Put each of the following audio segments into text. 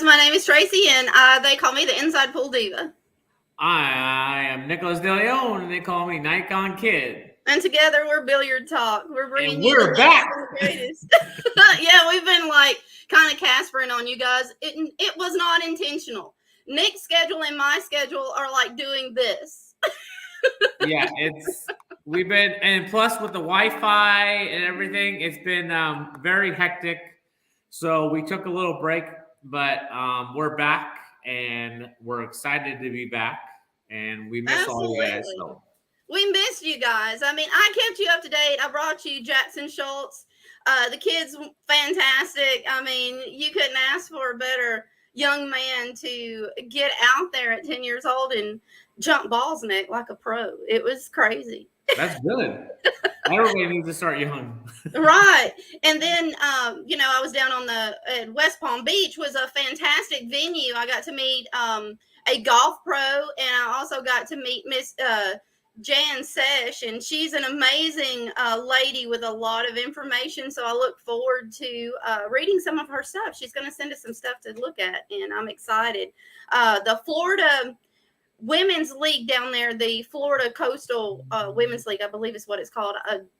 guys, my name is Tracy, and they call me the Inside Pool Diva. I am Nicholas DeLeon, and they call me NikonKid. And together we're Billiard Talk. We're bringing And you we're back. The greatest. Yeah, we've been kind of Caspering on you guys. It was not intentional. Nick's schedule and my schedule are like doing this. Yeah, we've been, and plus with the Wi-Fi and everything, it's been very hectic. So we took a little break, but we're back, and we're excited to be back, and we miss all you guys. So. We missed you guys. I mean, I kept you up to date. I brought you Jackson Schultz. The kid's fantastic. I mean, you couldn't ask for a better young man to get out there at 10 years old and jump balls, Nick, like a pro. It was crazy. That's good. Everybody needs to start young. Right. And then, I was down on at West Palm Beach was a fantastic venue. I got to meet a golf pro, and I also got to meet Miss Jan Sesh, and she's an amazing lady with a lot of information. So I look forward to reading some of her stuff. She's going to send us some stuff to look at, and I'm excited. The Florida Women's League down there, the Florida Coastal Women's League, I believe is what it's called.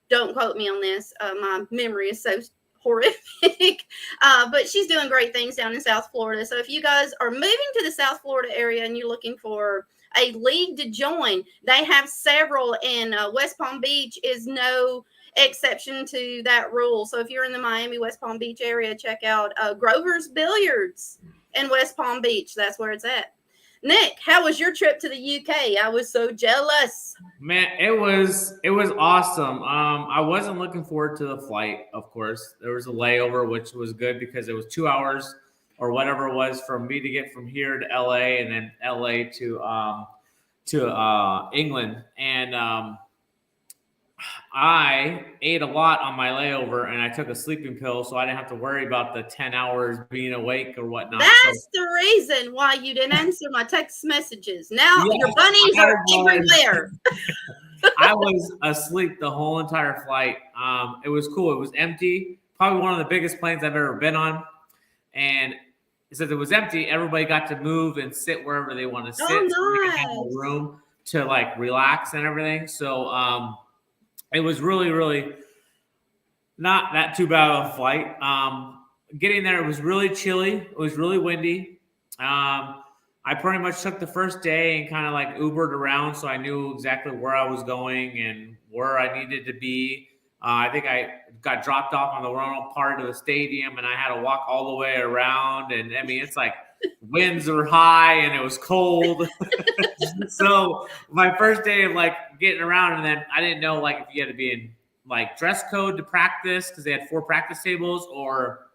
Don't quote me on this. My memory is so horrific. But she's doing great things down in South Florida. So if you guys are moving to the South Florida area and you're looking for a league to join, they have several, and West Palm Beach is no exception to that rule. So if you're in the Miami, West Palm Beach area, check out Grover's Billiards in West Palm Beach. That's where it's at. Nick, how was your trip to the UK? I was so jealous. Man, it was awesome. I wasn't looking forward to the flight, of course. There was a layover, which was good because it was 2 hours or whatever it was for me to get from here to LA, and then LA to England. And I ate a lot on my layover, and I took a sleeping pill, so I didn't have to worry about the 10 hours being awake or whatnot. That's the reason why you didn't answer my text messages. Now your bunnies are everywhere. I was asleep the whole entire flight. It was cool. It was empty. Probably one of the biggest planes I've ever been on. And since it was empty, everybody got to move and sit wherever they want to sit. Oh, nice. So they had a room to like relax and everything. So it was really, really not that too bad of a flight. Getting there, it was really chilly. It was really windy. I pretty much took the first day and kind of like Ubered around, so I knew exactly where I was going and where I needed to be. I think I got dropped off on the wrong part of the stadium, and I had to walk all the way around. And I mean, it's like winds were high and it was cold. So my first day of like getting around, and then I didn't know like if you had to be in like dress code to practice because they had 4 practice tables, or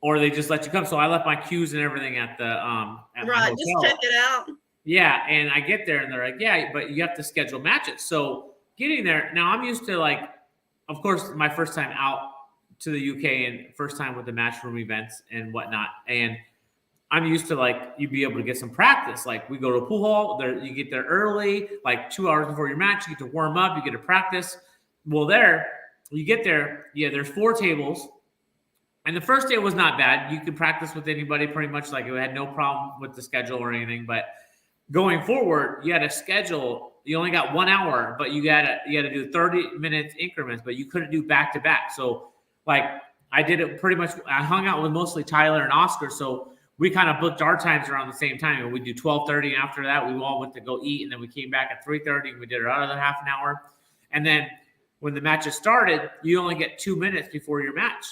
they just let you come. So I left my cues and everything at the at my hotel. Just check it out. Yeah, and I get there and they're like, yeah, but you have to schedule matches. So getting there, now I'm used to like, of course, my first time out to the UK and first time with the matchroom events and whatnot. And I'm used to like, you'd be able to get some practice. Like we go to a pool hall, there you get there early, like 2 hours before your match, you get to warm up, you get to practice. Well, you get there, yeah, there's 4 tables. And the first day was not bad. You could practice with anybody pretty much, like it had no problem with the schedule or anything. But going forward, you had a schedule. You only got 1 hour, but you had to do 30 minutes increments, but you couldn't do back to back. So like I did it pretty much. I hung out with mostly Tyler and Oscar. So we kind of booked our times around the same time. And we do 12:30. And after that, we all went to go eat. And then we came back at 3:30 and we did our other half an hour. And then when the matches started, you only get 2 minutes before your match.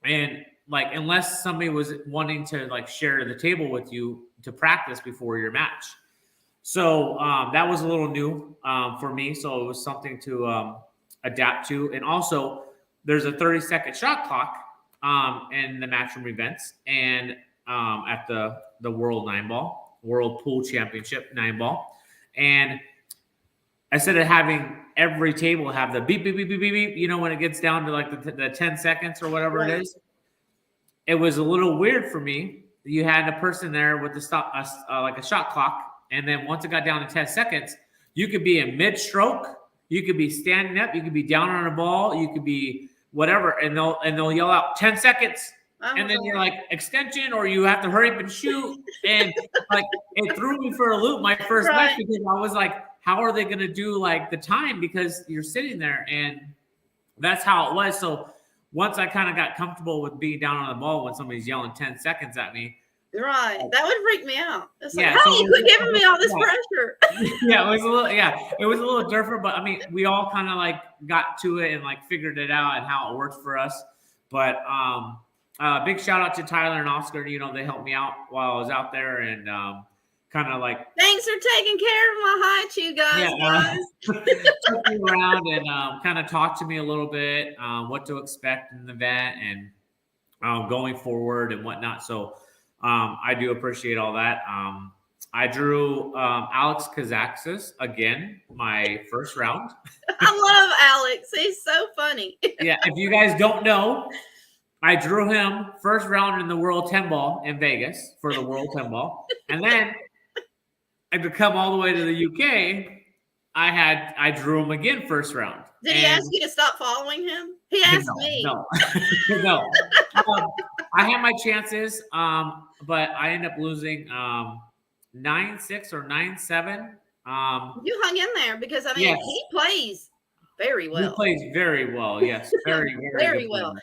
And like, unless somebody was wanting to like share the table with you to practice before your match. So that was a little new for me. So it was something to adapt to. And also there's a 30-second shot clock in the matchroom events and at the World Pool Championship 9-ball. And instead of having every table have the beep, beep, beep, beep, beep, beep, you know, when it gets down to like the 10 seconds or whatever it is, it was a little weird for me. You had a person there with like a shot clock. And then once it got down to 10 seconds, you could be in mid-stroke, you could be standing up, you could be down on a ball, you could be whatever, and they'll yell out 10 seconds, and then you're like extension, or you have to hurry up and shoot. And like it threw me for a loop my first match, because I was like, how are they going to do like the time? Because you're sitting there, and that's how it was. So once I kind of got comfortable with being down on the ball when somebody's yelling 10 seconds at me. Right. That would freak me out. It's like, Yeah, hey, so you quit giving me all this pressure. Yeah, it was a little different, but I mean, we all kind of like got to it and like figured it out and how it worked for us. But big shout out to Tyler and Oscar. You know, they helped me out while I was out there, and kind of like, thanks for taking care of my height, you guys. Took me around and kind of talked to me a little bit, what to expect in the event and going forward and whatnot. So I do appreciate all that. I drew Alex Kazaxis again, my first round. I love Alex. He's so funny. Yeah, if you guys don't know, I drew him first round in the World 10 Ball in Vegas for the World 10 Ball. And then to come all the way to the UK, I drew him again first round. Did he ask you to stop following him? He asked me. No. No. I had my chances, but I ended up losing 9-6 or 9-7. You hung in there because, I mean, he plays very well. He plays very well, yes. Very, very well.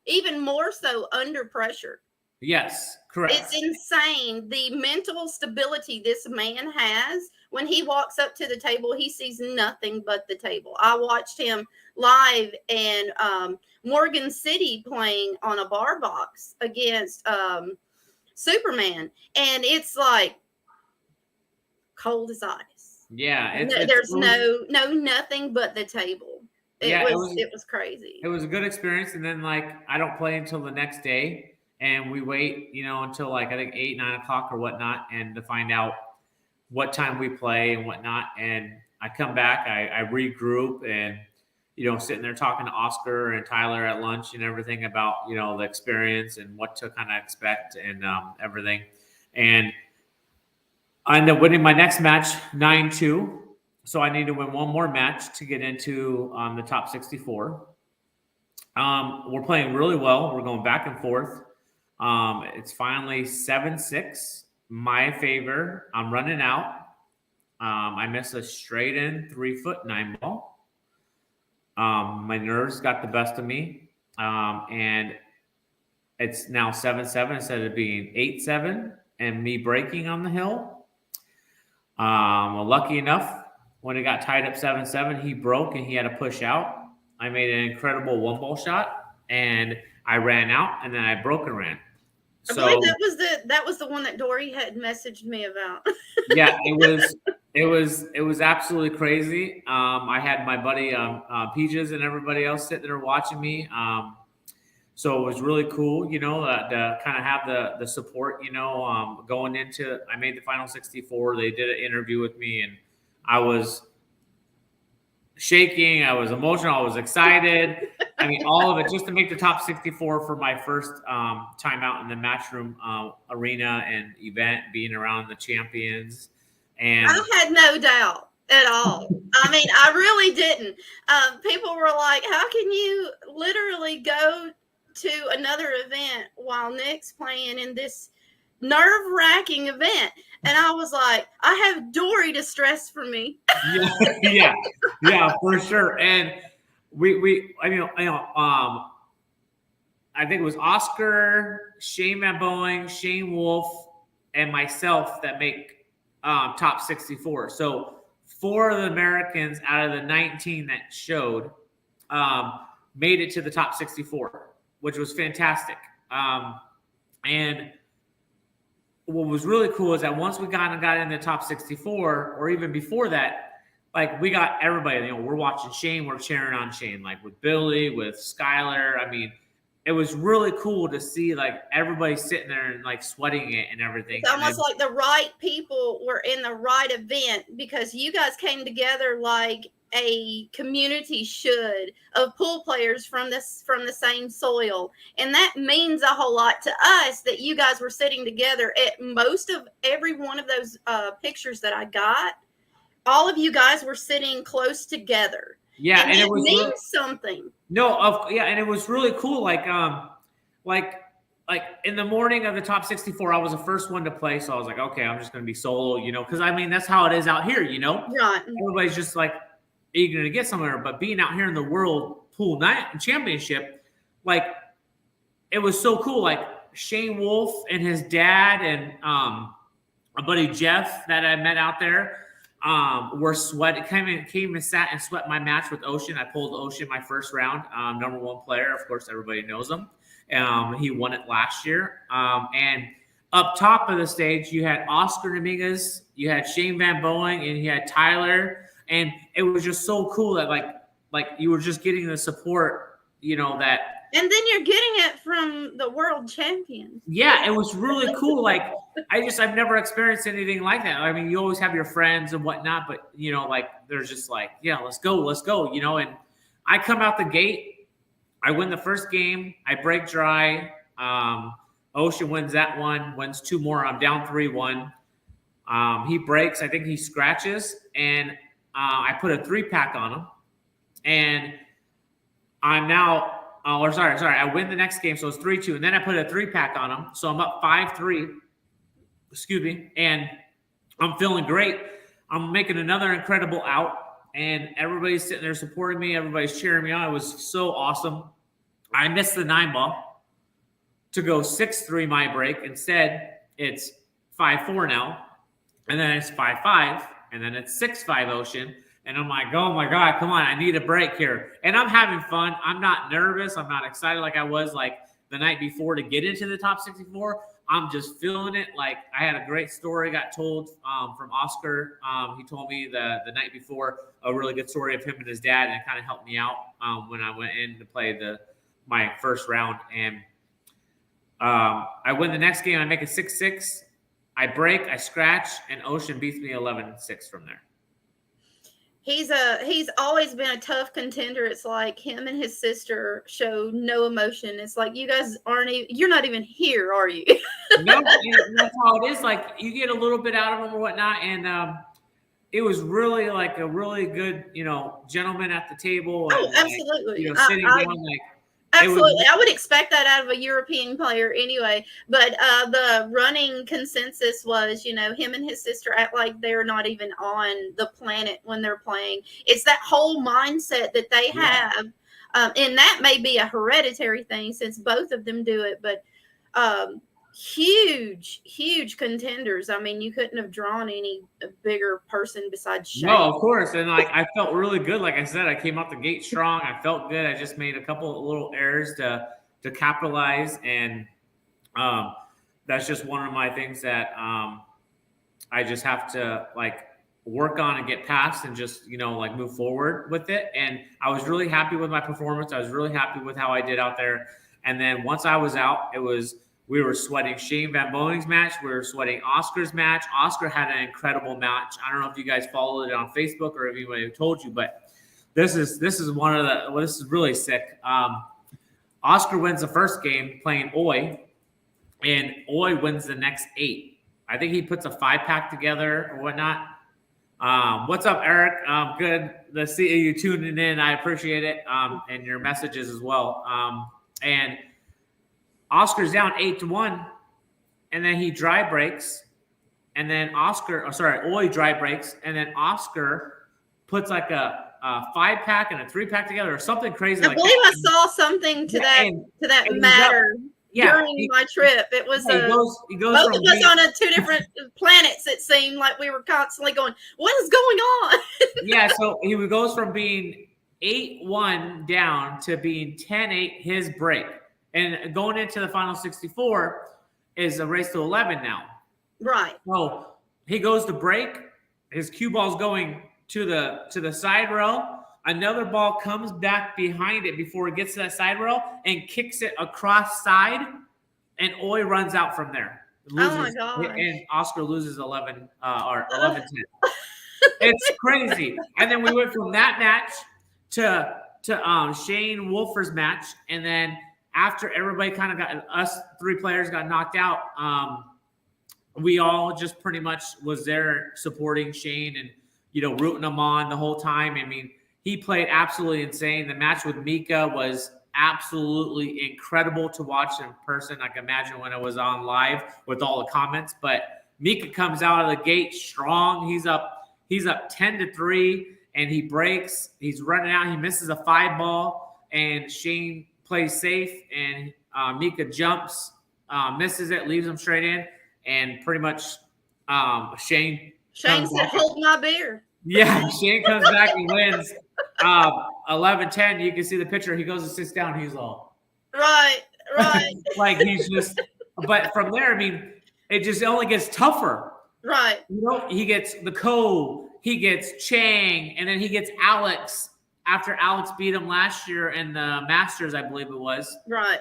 Even more so under pressure. Yes, correct. It's insane the mental stability this man has. When he walks up to the table, he sees nothing but the table. I watched him live in Morgan City playing on a bar box against Superman, and it's like cold as ice. Yeah, there's nothing but the table. It was crazy. It was a good experience, and then like I don't play until the next day. And we wait, until like I think 8, 9 o'clock or whatnot, and to find out what time we play and whatnot. And I come back, I regroup, and sitting there talking to Oscar and Tyler at lunch and everything about the experience and what to kind of expect and everything. And I end up winning my next match 9-2. So I need to win one more match to get into the top 64. We're playing really well. We're going back and forth. It's finally 7-6, my favor. I'm running out. I missed a straight in 3-foot 9 ball. My nerves got the best of me. And it's now 7-7 instead of being 8-7 and me breaking on the hill. Well, lucky enough, when it got tied up 7-7, he broke and he had to push out. I made an incredible 1-ball shot, and I ran out, and then I broke and ran. I believe that was the one that Dory had messaged me about. Yeah, it was absolutely crazy. I had my buddy Peaches and everybody else sitting there watching me. So it was really cool, to kind of have the support, going into. I made the final 64. They did an interview with me, and I was shaking. I was emotional. I was excited. I mean, all of it just to make the top 64 for my first time out in the Matchroom arena and event, being around the champions. And I had no doubt at all. I mean, I really didn't. People were like, how can you literally go to another event while Nick's playing in this nerve-wracking event? And I was like, I have Dory to stress for me. yeah, for sure. And I think it was Oscar, Shane Van Boeing, Shane Wolf, and myself that make top 64. So 4 of the Americans out of the 19 that showed made it to the top 64, which was fantastic. And what was really cool is that once we got in the top 64, or even before that, like we got everybody, we're watching Shane, we're cheering on Shane, like with Billy, with Skylar. I mean, it was really cool to see like everybody sitting there and like sweating it and everything. It's almost like the right people were in the right event, because you guys came together like a community should, of pool players from the same soil. And that means a whole lot to us that you guys were sitting together at most of every one of those pictures that I got. All of you guys were sitting close together. Yeah, and it means something. No, and it was really cool. Like like in the morning of the top 64, I was the first one to play. So I was like, okay, I'm just going to be solo, you know, because I mean, that's how it is out here, you know? Right. Everybody's just like eager to get somewhere. But being out here in the World Pool Night Championship, like, it was so cool. Like, Shane Wolf and his dad and a buddy Jeff that I met out there were came and sat and sweat my match with Ocean. I pulled Ocean my first round, number one player. Of course, everybody knows him. He won it last year. And up top of the stage, you had Oscar Dominguez, you had Shane Van Boeing, and you had Tyler. And it was just so cool that like you were just getting the support, you know, that. And then you're getting it from the world champion. Yeah, it was really cool. Like, I've never experienced anything like that. I mean, you always have your friends and whatnot, but, you know, like, there's just like, yeah, let's go, you know. And I come out the gate, I win the first game, I break dry. Ocean wins that one, wins two more. I'm down 3-1. He breaks, I think he scratches, and I put a 3-pack on him. And I'm now. I win the next game, so it's 3-2, and then I put a 3-pack on him, so I'm up 5-3. Excuse me, and I'm feeling great. I'm making another incredible out, and everybody's sitting there supporting me. Everybody's cheering me on. It was so awesome. I missed the 9-ball to go 6-3 my break. Instead, it's 5-4 now, and then it's 5-5, and then it's 6-5 Ocean. And I'm like, oh my God, come on, I need a break here. And I'm having fun. I'm not nervous. I'm not excited like I was like the night before to get into the top 64. I'm just feeling it. Like, I had a great story got told from Oscar. He told me the night before a really good story of him and his dad, and it kind of helped me out when I went in to play my first round. And I win the next game. I make it 6-6. I break, I scratch, and Ocean beats me 11-6 from there. He's always been a tough contender. It's like him and his sister show no emotion. It's like, you guys you're not even here, are you? No, that's how it is. Like, you get a little bit out of them or whatnot, and it was really like a really good, you know, gentleman at the table. And, absolutely. Like, you know, sitting down like. Absolutely. I would expect that out of a European player anyway. But the running consensus was, you know, him and his sister act like they're not even on the planet when they're playing. It's that whole mindset that they have. And that may be a hereditary thing since both of them do it. But huge contenders. I mean, you couldn't have drawn any bigger person besides Shane. No, of course. And like, I felt really good. Like I said, I came out the gate strong. I felt good. I just made a couple of little errors to capitalize. And that's just one of my things that I just have to like work on and get past and just, you know, like move forward with it. And I was really happy with my performance. I was really happy with how I did out there. And then once I was out, we were sweating Shane Van Boeing's match. We were sweating Oscar's match. Oscar had an incredible match. I don't know if you guys followed it on Facebook or if anybody told you, but this is really sick. Oscar wins the first game playing Oi, and Oi wins the next 8. I think he puts a 5-pack together or whatnot. What's up, Eric? Good to see you tuning in. I appreciate it, and your messages as well. And Oscar's down 8-1, and then he dry breaks, and then Oi dry breaks, and then Oscar puts like a 5-pack and a 3-pack together or something crazy. I believe I saw something to that matter during my trip. It was he goes both of us on 2 different planets. It seemed like we were constantly going, "What is going on?" Yeah, so he goes from being 8-1 down to being 10-8 his break. And going into the final 64 is a race to 11 now. Right. So he goes to break. His cue ball's going to the side rail. Another ball comes back behind it before it gets to that side rail and kicks it across side. And Oi runs out from there. Loses, oh my God. And Oscar loses 11 or 11-10. It's crazy. And then we went from that match to Shane Wolfer's match, and then after everybody kind of got, us 3 players got knocked out, we all just pretty much was there supporting Shane and, you know, rooting him on the whole time. I mean, he played absolutely insane. The match with Mika was absolutely incredible to watch in person. I can imagine when it was on live with all the comments. But Mika comes out of the gate strong. He's up 10-3, and he breaks. He's running out. He misses a 5-ball, and Shane plays safe, and Mika jumps, misses it, leaves him straight in, and pretty much Shane said, "Hold my beer." Yeah, Shane comes back and wins 11-10. You can see the picture. He goes and sits down. He's all right. Like he's just. But from there, I mean, it only gets tougher. Right. He gets the Cove, he gets Chang, and then he gets Alex after Alex beat him last year in the Masters, I believe it was. Right.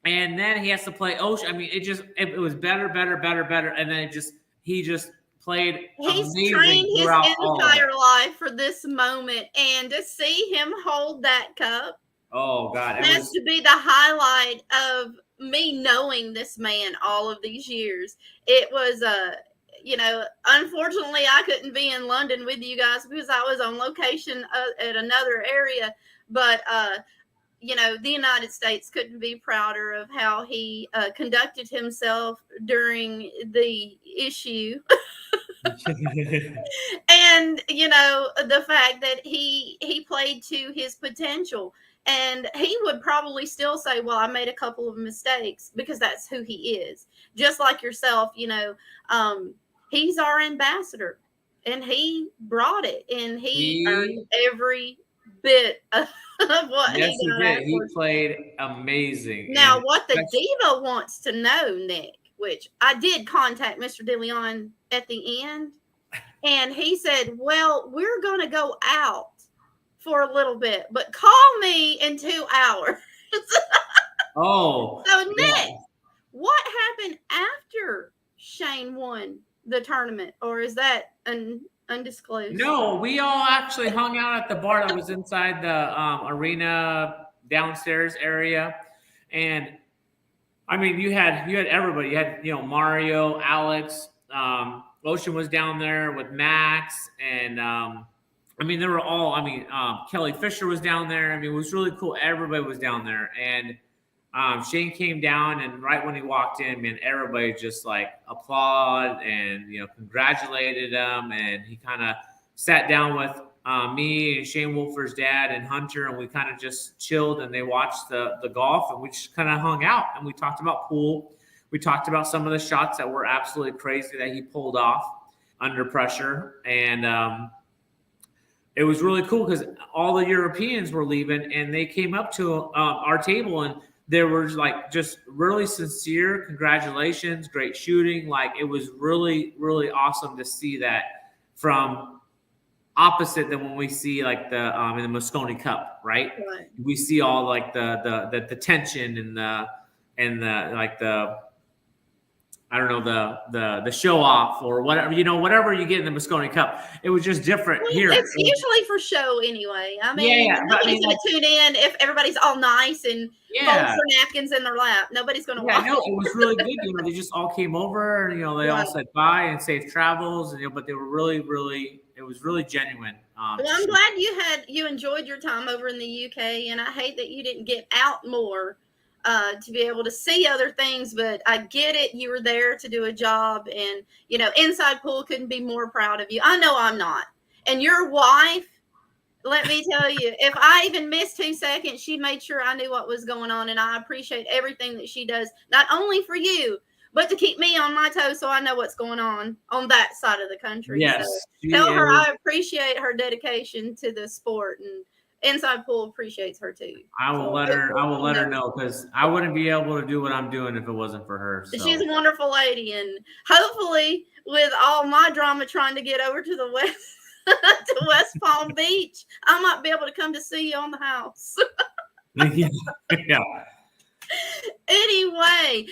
And then he has to play Ocean. I mean, it was better, and then he just played. He's amazing trained his entire life life for this moment, and to see him hold that cup, oh God, has to be the highlight of me knowing this man all of these years. It was unfortunately I couldn't be in London with you guys because I was on location at another area, but the United States couldn't be prouder of how he conducted himself during the issue. And the fact that he played to his potential, and he would probably still say, well, I made a couple of mistakes, because that's who he is. Just like yourself, he's our ambassador, and he brought it, and he earned every bit of what yes, he did. He played amazing. Now, what the Diva wants to know, Nick, which I did contact Mr. DeLeon at the end, and he said, well, we're going to go out for a little bit, but call me in 2 hours. So Nick, what happened after Shane won the tournament, or is that undisclosed? No, we all actually hung out at the bar that was inside the arena downstairs area, and I mean, you had everybody. You had Mario, Alex, Ocean was down there with Max, and they were all. Kelly Fisher was down there. I mean, it was really cool. Everybody was down there, and Shane came down, and right when he walked in, man, everybody just like applauded and congratulated him, and he kind of sat down with me and Shane Wolfer's dad and Hunter, and we kind of just chilled, and they watched the golf, and we just kind of hung out, and we talked about pool. We talked about some of the shots that were absolutely crazy that he pulled off under pressure, and it was really cool because all the Europeans were leaving, and they came up to our table, and there was like just really sincere congratulations, great shooting. Like it was really, really awesome to see that from opposite than when we see like the in the Moscone Cup, right? We see all like the tension and the like the I don't know the show off or whatever whatever you get in the Moscone Cup. It was just different here. It's usually for show anyway. I mean, nobody's going to tune in if everybody's all nice and folds their napkins in their lap. Nobody's going to watch. No, it was really good. They just all came over, and they all said bye and safe travels, and but they were really, really. It was really genuine. Well, I'm glad you enjoyed your time over in the UK, and I hate that you didn't get out more to be able to see other things. But I get it; you were there to do a job, and Inside Pool couldn't be more proud of you. I know I'm not, and your wife. Let me tell you, if I even missed 2 seconds, she made sure I knew what was going on, and I appreciate everything that she does, not only for you, but to keep me on my toes so I know what's going on that side of the country. Yes. So tell her I appreciate her dedication to the sport, and Inside Pool appreciates her too. I will let her know, because I wouldn't be able to do what I'm doing if it wasn't for her. So. She's a wonderful lady, and hopefully with all my drama trying to get over to the West to West Palm Beach, I might be able to come to see you on the house. Yeah. Anyway,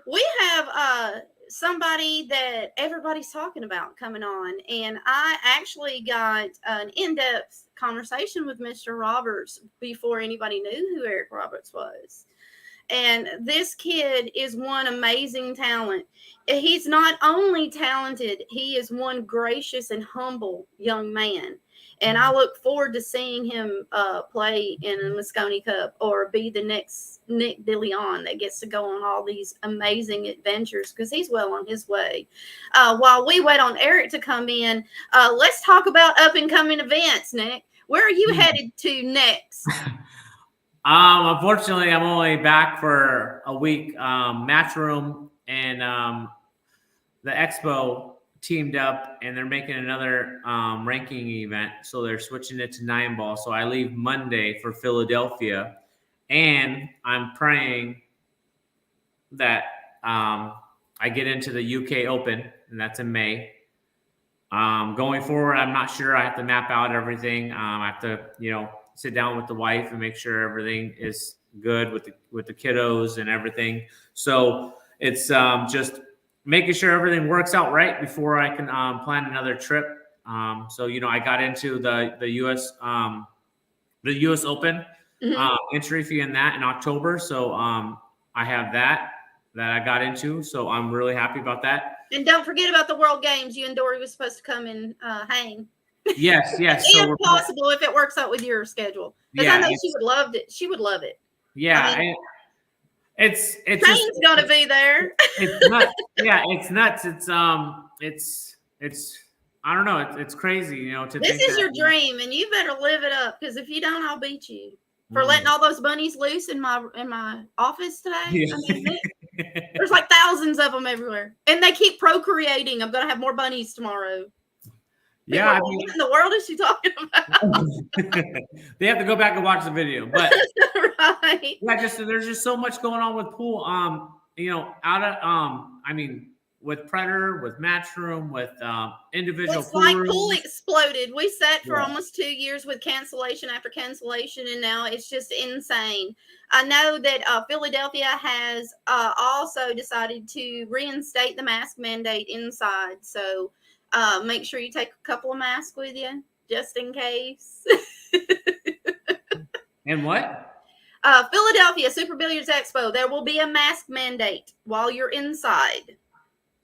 we have somebody that everybody's talking about coming on, and I actually got an in-depth conversation with Mr. Roberts before anybody knew who Eric Roberts was. And this kid is one amazing talent. He's not only talented, he is one gracious and humble young man. And I look forward to seeing him play in the Moscone Cup or be the next Nick DeLeon that gets to go on all these amazing adventures because he's well on his way. While we wait on Eric to come in, let's talk about up and coming events, Nick. Where are you headed to next? Unfortunately, I'm only back for a week. Matchroom and the Expo teamed up, and they're making another ranking event. So they're switching it to 9-ball. So I leave Monday for Philadelphia, and I'm praying that I get into the UK Open, and that's in May. Going forward, I'm not sure. I have to map out everything. I have to, sit down with the wife and make sure everything is good with the kiddos and everything. So it's just making sure everything works out right before I can plan another trip. So I got into the US Open entry fee in that in October. So I have that I got into. So I'm really happy about that. And don't forget about the World Games. You and Dory was supposed to come and hang. Yes. If possible, if it works out with your schedule. Because I know she would love it. She would love it. Yeah. It's Shane's gonna be there. It's nuts. Yeah, it's nuts. It's I don't know. It's crazy, to this think is your dream, and you better live it up. Because if you don't, I'll beat you for letting all those bunnies loose in my office today. Yeah. I mean, there's like thousands of them everywhere, and they keep procreating. I'm gonna have more bunnies tomorrow. Yeah, what in the world is she talking about? They have to go back and watch the video, but right. Yeah, there's just so much going on with pool. With Predator, with Matchroom, with individual it's like pool exploded. We sat for almost 2 years with cancellation after cancellation, and now it's just insane. I know that Philadelphia has also decided to reinstate the mask mandate inside, so make sure you take a couple of masks with you just in case. And what? Philadelphia Super Billiards Expo, there will be a mask mandate while you're inside.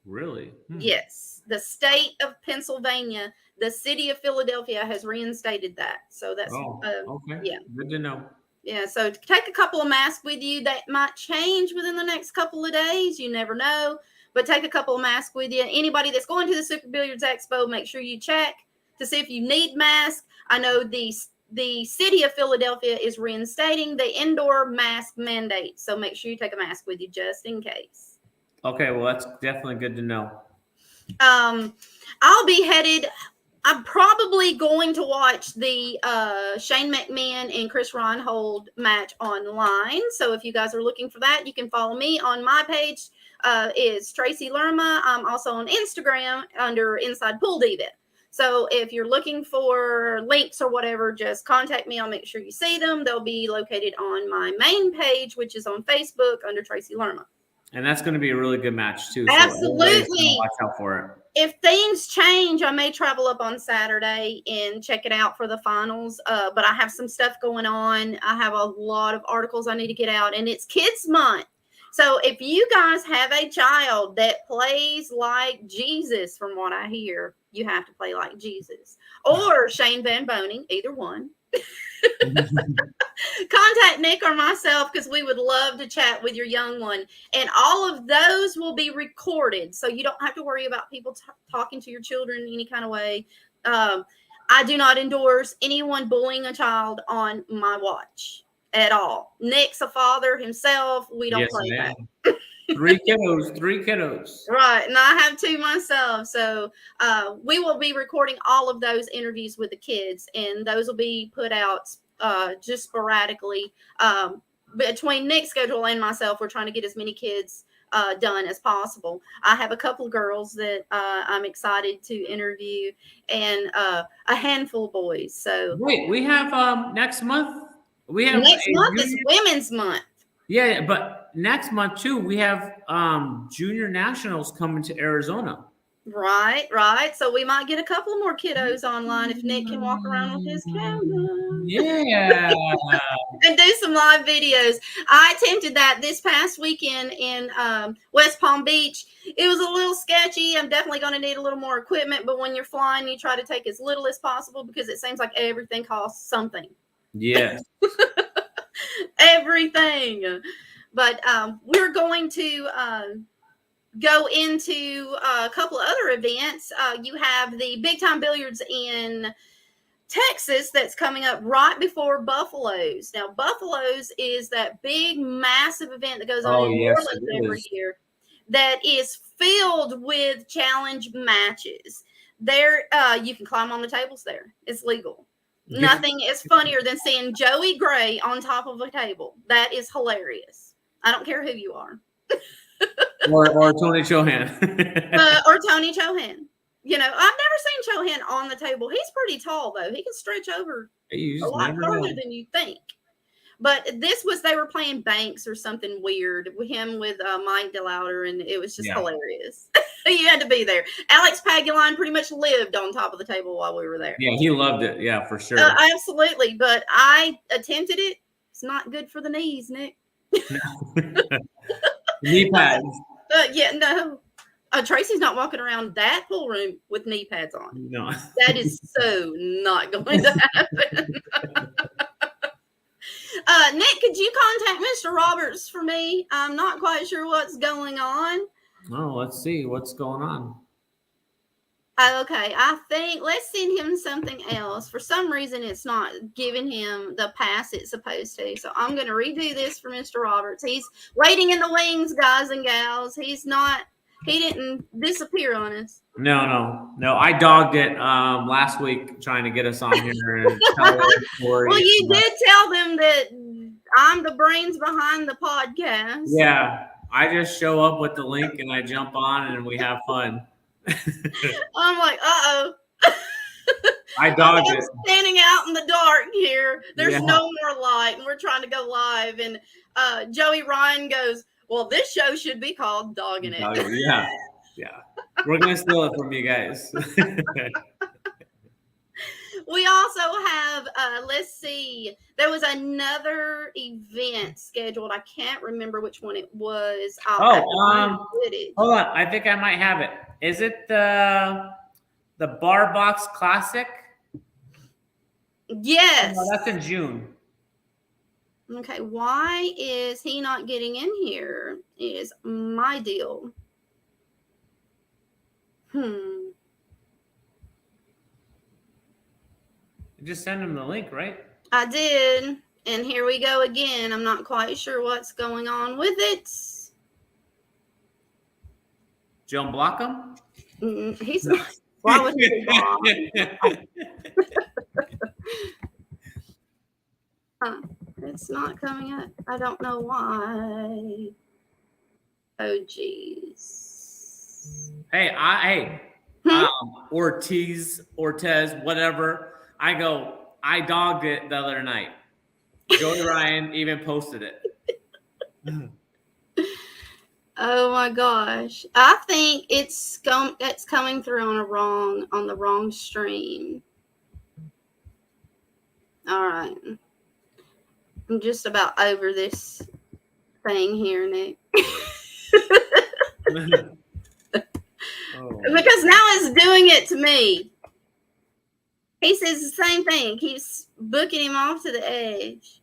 Really? Yes. The state of Pennsylvania, the city of Philadelphia has reinstated that. So that's okay. Yeah. Good to know. Yeah. So take a couple of masks with you. That might change within the next couple of days. You never know. But take a couple of masks with you. Anybody that's going to the Super Billiards Expo, make sure you check to see if you need masks. I know the city of Philadelphia is reinstating the indoor mask mandate. So make sure you take a mask with you just in case. Okay, well, that's definitely good to know. I'll be headed. I'm probably going to watch the Shane McMahon and Chris Reinhold match online. So if you guys are looking for that, you can follow me on my page. Is Tracy Lerma. I'm also on Instagram under Inside Pool Diva. So if you're looking for links or whatever, just contact me. I'll make sure you see them. They'll be located on my main page, which is on Facebook under Tracy Lerma. And that's going to be a really good match too. Absolutely. So watch out for it. If things change, I may travel up on Saturday and check it out for the finals. But I have some stuff going on. I have a lot of articles I need to get out, and it's Kids Month. So if you guys have a child that plays like Jesus, from what I hear, you have to play like Jesus or Shane Van Boning, either one. Contact Nick or myself because we would love to chat with your young one, and all of those will be recorded, so you don't have to worry about people talking to your children in any kind of way. I do not endorse anyone bullying a child on my watch at all. Nick's a father himself. We don't play that. 3 kiddos. Right, and I have 2 myself. So we will be recording all of those interviews with the kids, and those will be put out just sporadically. Between Nick's schedule and myself, we're trying to get as many kids done as possible. I have a couple of girls that I'm excited to interview, and a handful of boys. So wait, we have next month. Next month is Women's Month. Yeah, but next month too, we have junior nationals coming to Arizona. Right. So we might get a couple more kiddos online if Nick can walk around with his camera. Yeah. And do some live videos. I attempted that this past weekend in West Palm Beach. It was a little sketchy. I'm definitely going to need a little more equipment, but when you're flying, you try to take as little as possible because it seems like everything costs something. Yes. Everything. But we're going to go into a couple of other events. You have the Big Time Billiards in Texas that's coming up right before Buffalo's. Now, Buffalo's is that big, massive event that goes on in New Orleans every year that is filled with challenge matches. There, you can climb on the tables there. It's legal. Nothing is funnier than seeing Joey Gray on top of a table. That is hilarious. I don't care who you are. or Tony Chohan. Or Tony Chohan. You know, I've never seen Chohan on the table. He's pretty tall, though. He can stretch over a lot further than you think. But they were playing Banks or something weird with him with Mike DeLauder, and it was just hilarious. You had to be there. Alex Paguline pretty much lived on top of the table while we were there. Yeah, he loved it. Yeah, for sure. Absolutely. But I attempted it. It's not good for the knees, Nick. Knee pads. Yeah, no. Tracy's not walking around that pool room with knee pads on. No. That is so not going to happen. Nick, could you contact Mr. Roberts for me? I'm not quite sure what's going on. Oh, let's see what's going on. Okay, I think let's send him something else. For some reason, it's not giving him the pass it's supposed to. So I'm going to redo this for Mr. Roberts. He's waiting in the wings, guys and gals. He didn't disappear on us. No. I dogged it last week trying to get us on here and tell our story. Well, you did tell them that I'm the brains behind the podcast. Yeah, I just show up with the link and I jump on and we have fun. I'm like, uh-oh. I dogged it. Standing out in the dark here. There's no more light, and we're trying to go live. And Joey Ryan goes, well, this show should be called Dogging It. Yeah. We're going to steal it from you guys. We also have, let's see, there was another event scheduled. I can't remember which one it was. Hold on. I think I might have it. Is it the Bar Box Classic? Yes. No, that's in June. Okay, why is he not getting in here is my deal. Just send him the link, right? I did. And here we go again. I'm not quite sure what's going on with it. Don't block him? He's not. Why would he block? It's not coming up. I don't know why. Oh, geez. Hey, Ortez, whatever. I dogged it the other night. Joey Ryan even posted it. Oh my gosh. I think it's coming through on the wrong stream. All right. I'm just about over this thing here, Nick. Because now it's doing it to me. He says the same thing. It keeps booking him off to the edge.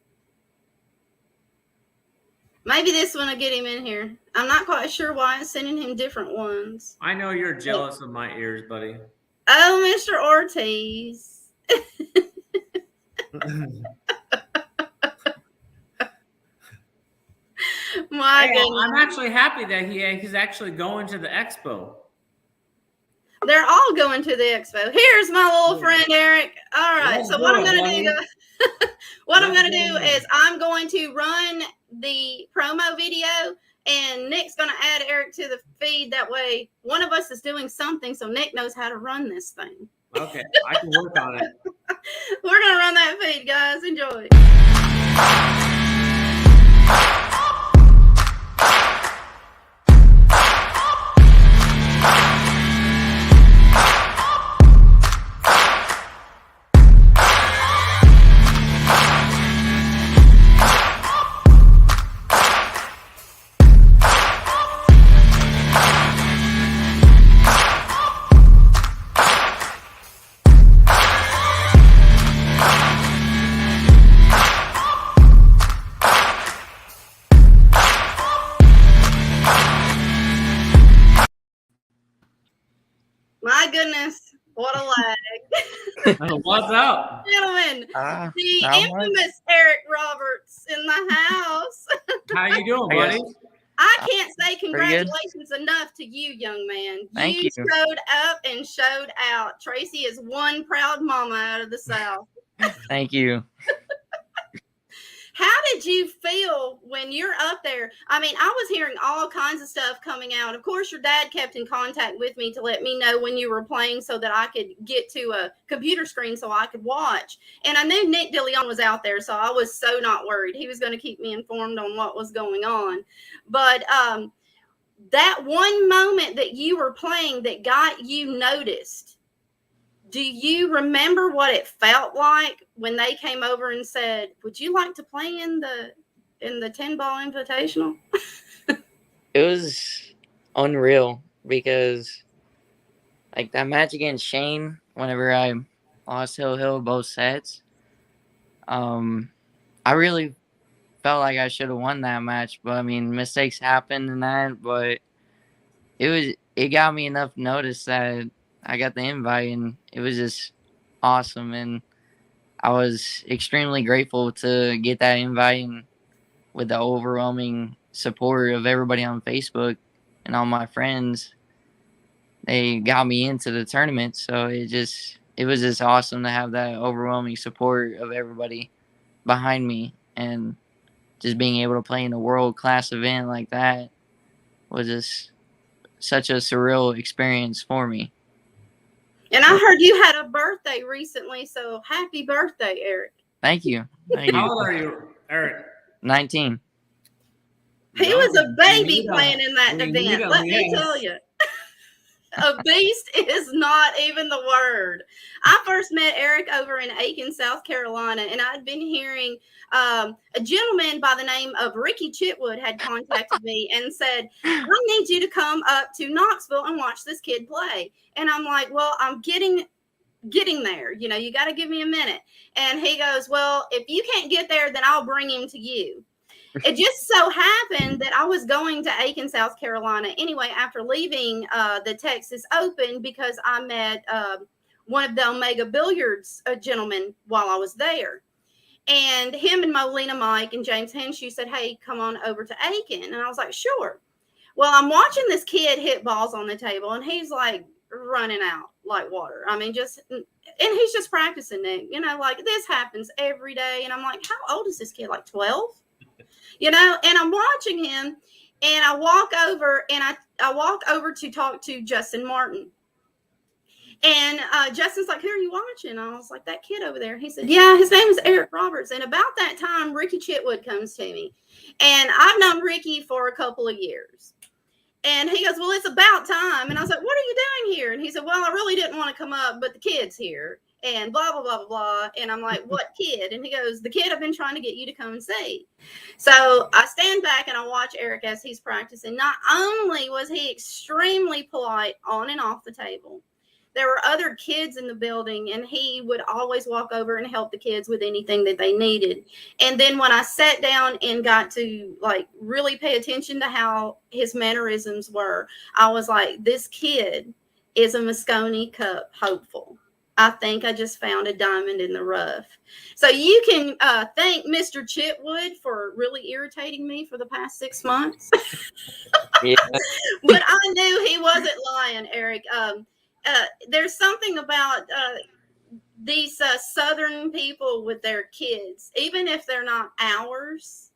Maybe this one will get him in here. I'm not quite sure why it's sending him different ones. I know you're jealous of my ears, buddy. Oh, Mr. Ortiz. My goodness. I'm actually happy that he's actually going to the expo. They're all going to the expo. Here's my little friend Eric. All right. So what I'm going to do, is I'm going to run the promo video, and Nick's going to add Eric to the feed. That way, one of us is doing something, so Nick knows how to run this thing. Okay, I can work on it. We're going to run that feed, guys. Enjoy. What's up? Gentlemen, Ah, the not much. infamous Eric Roberts in the house. How you doing, I buddy? guess- I can't say good. congratulations enough to you, young man. Thank You you. showed up and showed out. Tracy is one proud mama out of the South. Thank you. How did you feel when you're up there? I mean, I was hearing all kinds of stuff coming out. Of course, your dad kept in contact with me to let me know when you were playing so that I could get to a computer screen so I could watch. And I knew Nick DeLeon was out there, so I was so not worried. He was going to keep me informed on what was going on. But that one moment that you were playing that got you noticed, do you remember what it felt like when they came over and said, "Would you like to play in the 10-ball invitational?" It was unreal because like that match against Shane, whenever I lost Hill both sets, I really felt like I should have won that match. But I mean, mistakes happen in that, but it got me enough notice that I got the invite, and it was just awesome. And I was extremely grateful to get that invite, and with the overwhelming support of everybody on Facebook and all my friends, they got me into the tournament. So it was just awesome to have that overwhelming support of everybody behind me, and just being able to play in a world-class event like that was just such a surreal experience for me. And I heard you had a birthday recently, so happy birthday, Eric. Thank you. Thank How you. old are you, Eric? 19. He No, was a we baby need 'em. playing in that We need event. 'em, Let me yes. tell you. A beast is not even the word. I first met Eric over in Aiken, South Carolina, and I'd been hearing a gentleman by the name of Ricky Chitwood had contacted me and said, "I need you to come up to Knoxville and watch this kid play." And I'm like, "Well, I'm getting there. You know, you got to give me a minute." And he goes, "Well, if you can't get there, then I'll bring him to you." It just so happened that I was going to Aiken, South Carolina anyway, after leaving the Texas Open, because I met one of the Omega Billiards gentlemen while I was there. And him and Molina Mike and James Henshaw said, "Hey, come on over to Aiken." And I was like, "Sure." Well, I'm watching this kid hit balls on the table, and he's like running out like water. I mean, and he's just practicing it. You know, like this happens every day. And I'm like, how old is this kid? Like 12? You know, and I'm watching him, and I walk over to talk to Justin Martin. And Justin's like, "Who are you watching?" I was like, "That kid over there." He said, "Yeah, his name is Eric Roberts." And about that time, Ricky Chitwood comes to me. And I've known Ricky for a couple of years. And he goes, "Well, it's about time." And I was like, "What are you doing here?" And he said, "Well, I really didn't want to come up, but the kid's here." And blah, blah, blah, blah, blah. And I'm like, "What kid?" And he goes, "The kid I've been trying to get you to come and see." So I stand back and I watch Eric as he's practicing. Not only was he extremely polite on and off the table, there were other kids in the building, and he would always walk over and help the kids with anything that they needed. And then when I sat down and got to like really pay attention to how his mannerisms were, I was like, this kid is a Moscone Cup hopeful. I think I just found a diamond in the rough. So you can thank Mr. Chitwood for really irritating me for the past 6 months. Yeah. But I knew he wasn't lying, Eric. There's something about these Southern people with their kids, even if they're not ours.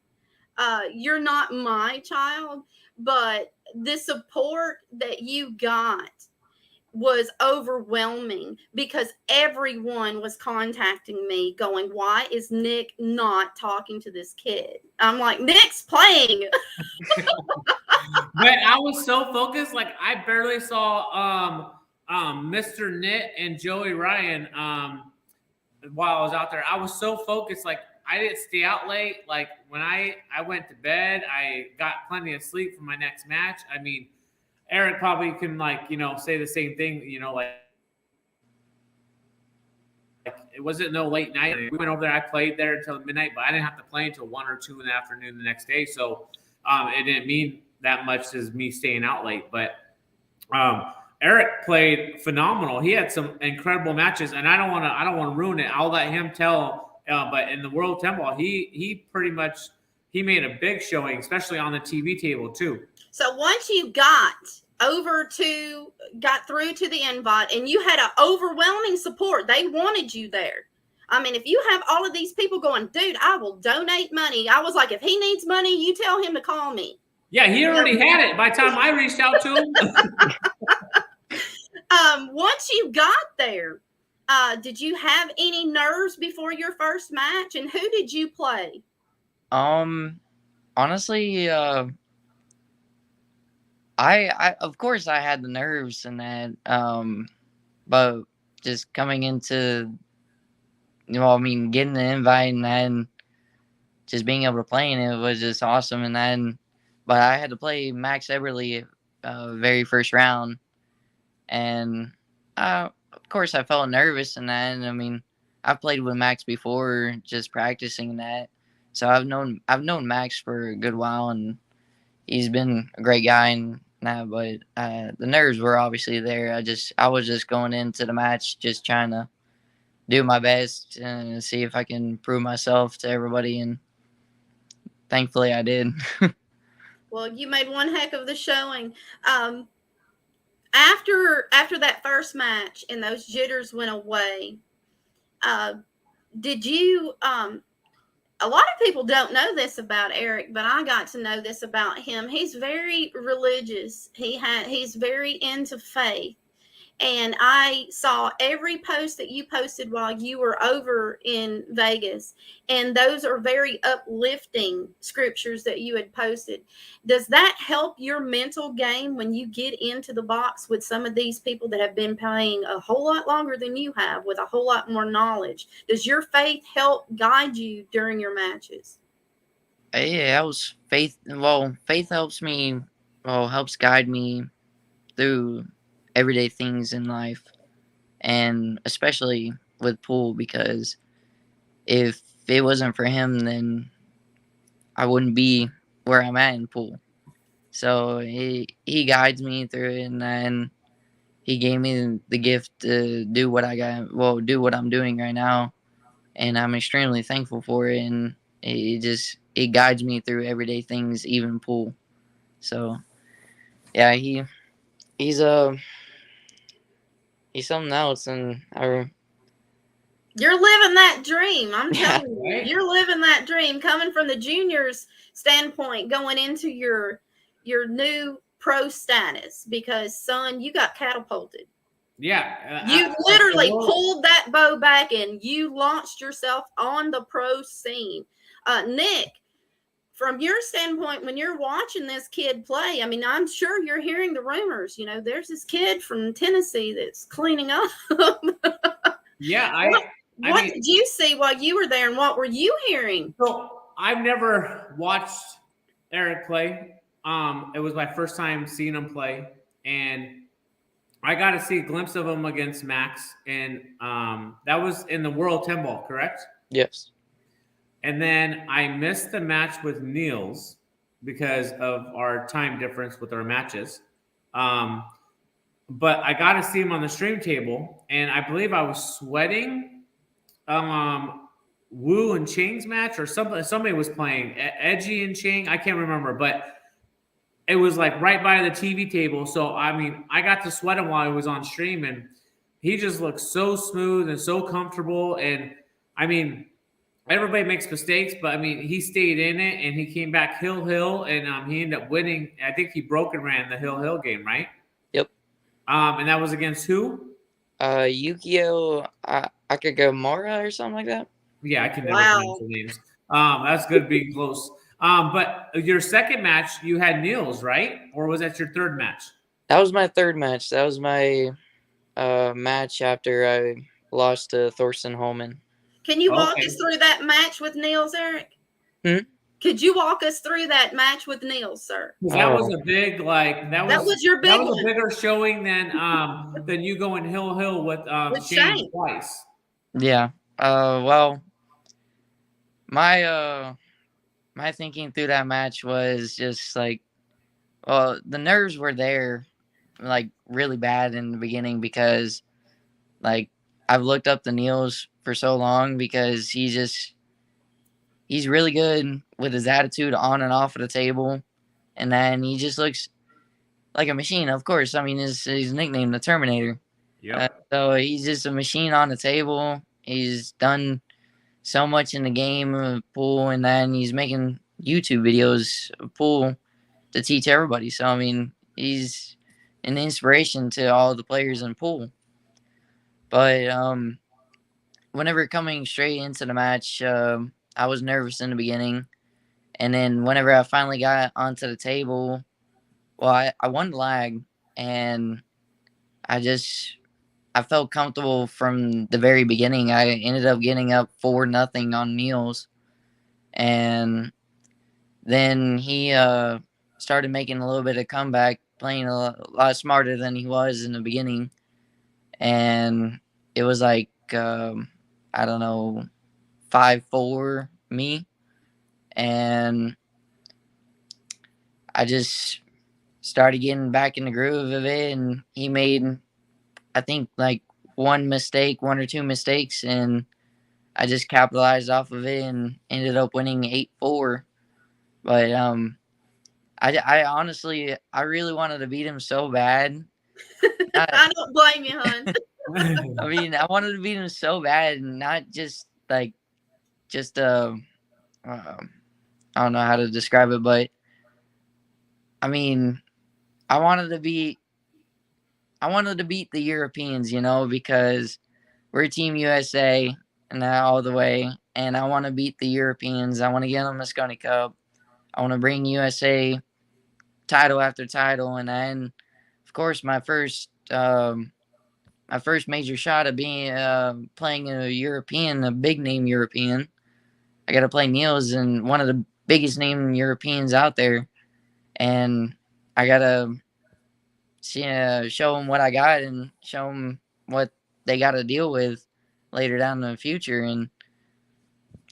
You're not my child, but the support that you got was overwhelming, because everyone was contacting me going, "Why is Nick not talking to this kid?" I'm like, "Nick's playing." But I was so focused, like I barely saw Mr. Knit and Joey Ryan while I was out there. I was so focused, like I didn't stay out late. Like when I went to bed, I got plenty of sleep for my next match. I mean, Eric probably can say the same thing, like it wasn't no late night. We went over there, I played there until midnight, but I didn't have to play until 1 or 2 in the afternoon the next day. So it didn't mean that much as me staying out late. But Eric played phenomenal. He had some incredible matches, and I don't want to ruin it. I'll let him tell. But in the World Temple, he pretty much he made a big showing, especially on the TV table too. So once you got through to the invite, and you had an overwhelming support, they wanted you there. I mean, if you have all of these people going, dude, I will donate money. I was like, if he needs money, you tell him to call me. Yeah, he already had it by the time I reached out to him. Once you got there, did you have any nerves before your first match? And who did you play? Honestly, I of course I had the nerves and that, but just coming into, getting the invite and then just being able to play in it was just awesome. And then, but I had to play Max Eberly, very first round, and of course I felt nervous and that. And I mean, I've played with Max before, just practicing that, so I've known Max for a good while, and he's been a great guy and that. But the nerves were obviously there. I was just going into the match, just trying to do my best and see if I can prove myself to everybody, and thankfully I did. Well, you made one heck of the showing. After that first match and those jitters went away, did you? A lot of people don't know this about Eric, but I got to know this about him. He's very religious. He's very into faith. And I saw every post that you posted while you were over in Vegas. And those are very uplifting scriptures that you had posted. Does that help your mental game when you get into the box with some of these people that have been playing a whole lot longer than you have, with a whole lot more knowledge? Does your faith help guide you during your matches? Yeah, it was faith. Well, faith helps me, helps guide me through everyday things in life, and especially with pool, because if it wasn't for him, then I wouldn't be where I'm at in pool. So he guides me through it, and then he gave me the gift to do what I'm doing right now, and I'm extremely thankful for it. And it guides me through everyday things, even pool. So yeah, he's something else, and you're living that dream. I'm telling you, Right? you're living that dream, coming from the juniors standpoint, going into your new pro status, because son, you got catapulted. Yeah. You literally pulled that bow back and you launched yourself on the pro scene. Nick, from your standpoint, when you're watching this kid play, I mean, I'm sure you're hearing the rumors. There's this kid from Tennessee that's cleaning up. Yeah. What did you see while you were there, and what were you hearing? So I've never watched Eric play. It was my first time seeing him play, and I got to see a glimpse of him against Max, and that was in the World 10 Ball, correct? Yes. And then I missed the match with Niels because of our time difference with our matches. But I got to see him on the stream table, and I believe I was sweating Wu and Ching's match, or somebody was playing Edgy and Ching. I can't remember, but it was like right by the TV table. So, I mean, I got to sweat him while he was on stream, and he just looked so smooth and so comfortable. And, I mean, everybody makes mistakes, but, I mean, he stayed in it, and he came back hill, and he ended up winning. I think he broke and ran the hill game, right? Yep. And that was against who? Yukio Akagamura or something like that. Yeah, I can never pronounce the names. That's good being close. But your second match, you had Niels, right? Or was that your third match? That was my third match. That was my match after I lost to Thorsten Holman. Can you walk us through that match with Niels, Eric? Could you walk us through that match with Niels, sir? That was a big, that was your big. That was one. A bigger showing than you going hill with Shane twice. Yeah. Well, my thinking through that match was just like, well, the nerves were there like really bad in the beginning because like I've looked up to Niels for so long because he's really good with his attitude on and off of the table, and then he just looks like a machine. Of course, I mean his nickname the Terminator. Yep. So he's just a machine on the table. He's done so much in the game of pool, and then he's making YouTube videos of pool to teach everybody. So I mean, he's an inspiration to all the players in pool. But whenever coming straight into the match, I was nervous in the beginning, and then whenever I finally got onto the table, well, I won the lag, and I felt comfortable from the very beginning. I ended up getting up 4-0 on Niels, and then he started making a little bit of comeback, playing a lot smarter than he was in the beginning, and it was like I don't know, 5-4 me, and I just started getting back in the groove of it, and he made I think like one or two mistakes, and I just capitalized off of it and ended up winning 8-4. But I honestly I really wanted to beat him so bad. I don't blame you, hon. I mean, I wanted to beat him so bad, and not just like just I don't know how to describe it, but I mean, I wanted to beat the Europeans, because we're Team USA and that all the way, and I want to beat the Europeans. I want to get them the Scunny Cup. I want to bring USA title after title, and then, of course, my first major shot of being playing a European, a big name European. I got to play Niels and one of the biggest name Europeans out there, and I got to show them what I got and show them what they got to deal with later down in the future. And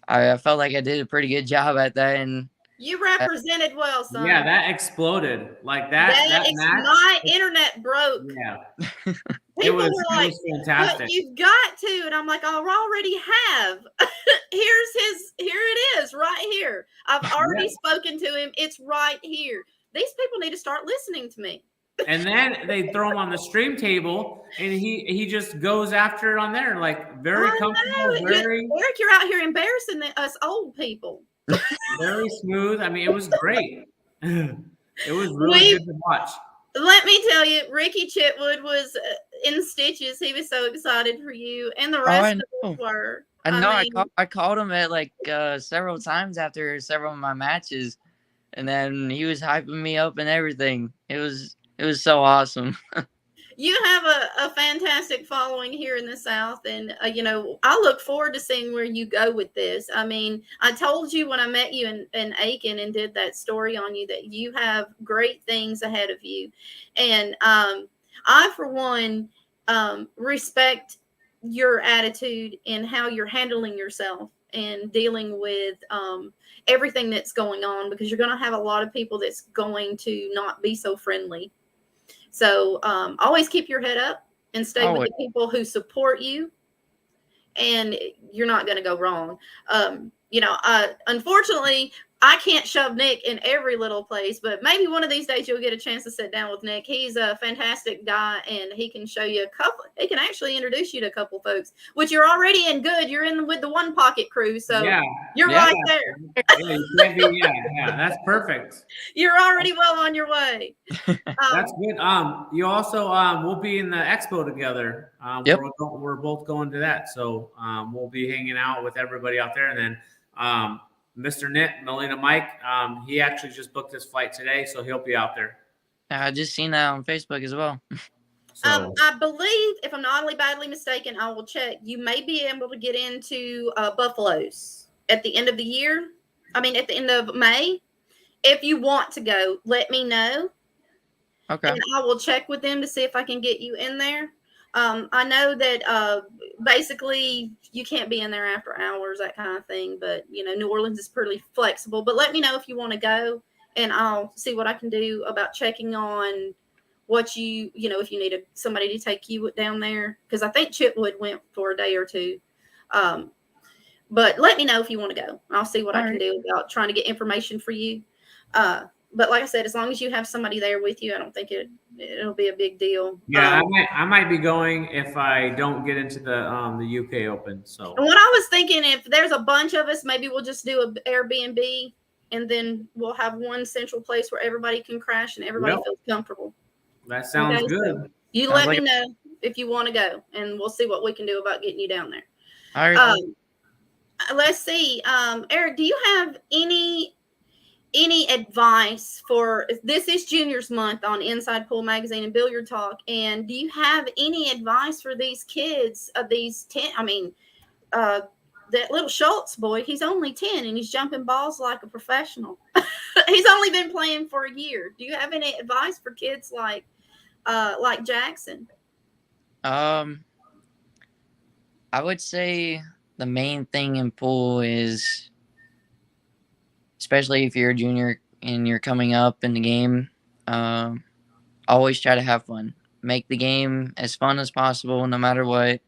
I felt like I did a pretty good job at that. And You represented well, son. Yeah, that exploded. Like that match. My internet broke. Yeah. People It were like, was fantastic. "But you've got to," and I'm like, "I already have." Here it is, right here. I've already spoken to him. It's right here. These people need to start listening to me. And then they throw him on the stream table, and he just goes after it on there, like very comfortable, very Eric, you're out here embarrassing us old people. very smooth. I mean, it was great. It was really good to watch. Let me tell you, Ricky Chitwood was in stitches. He was so excited for you, and the rest of us were. I know. I called him at like several times after several of my matches, and then he was hyping me up and everything. It was so awesome. You have a fantastic following here in the South, and I look forward to seeing where you go with this. I mean, I told you when I met you in Aiken and did that story on you that you have great things ahead of you, and I, for one, respect your attitude and how you're handling yourself and dealing with everything that's going on, because you're going to have a lot of people that's going to not be so friendly. So always keep your head up and stay with the people who support you, and you're not going to go wrong. Unfortunately, I can't shove Nick in every little place, but maybe one of these days you'll get a chance to sit down with Nick. He's a fantastic guy, and he can show you he can actually introduce you to a couple folks, which you're already in good. You're in with the One Pocket crew, so you're right there. That's perfect. You're already well on your way. That's good. You also we'll be in the expo together. Yep. We're both going to that, so we'll be hanging out with everybody out there, and then Mr. Nick, Melina Mike, he actually just booked his flight today, so he'll be out there. I just seen that on Facebook as well. So, I believe, if I'm not badly mistaken, I will check. You may be able to get into Buffalo's at the end of the year. I mean, at the end of May. If you want to go, let me know. Okay. And I will check with them to see if I can get you in there. I know that basically you can't be in there after hours, that kind of thing. But, New Orleans is pretty flexible. But let me know if you want to go, and I'll see what I can do about checking on what if you needed somebody to take you down there, because I think Chipwood went for a day or two. But let me know if you want to go. I'll see what I can do about trying to get information for you. But like I said, as long as you have somebody there with you, I don't think it'll be a big deal. Yeah, I might be going if I don't get into the UK Open. So, and what I was thinking, if there's a bunch of us, maybe we'll just do an Airbnb, and then we'll have one central place where everybody can crash and everybody feels comfortable. That sounds good. So you let me know if you want to go, and we'll see what we can do about getting you down there. All right. Let's see. Eric, do you have any advice for this? Is Juniors Month on Inside Pool Magazine and Billiard Talk, and do you have any advice for these kids of these 10? I mean, that little Schultz boy, he's only 10 and he's jumping balls like a professional. He's only been playing for a year. Do you have any advice for kids like Jackson? I would say the main thing in pool is, especially if you're a junior and you're coming up in the game, always try to have fun. Make the game as fun as possible, no matter what.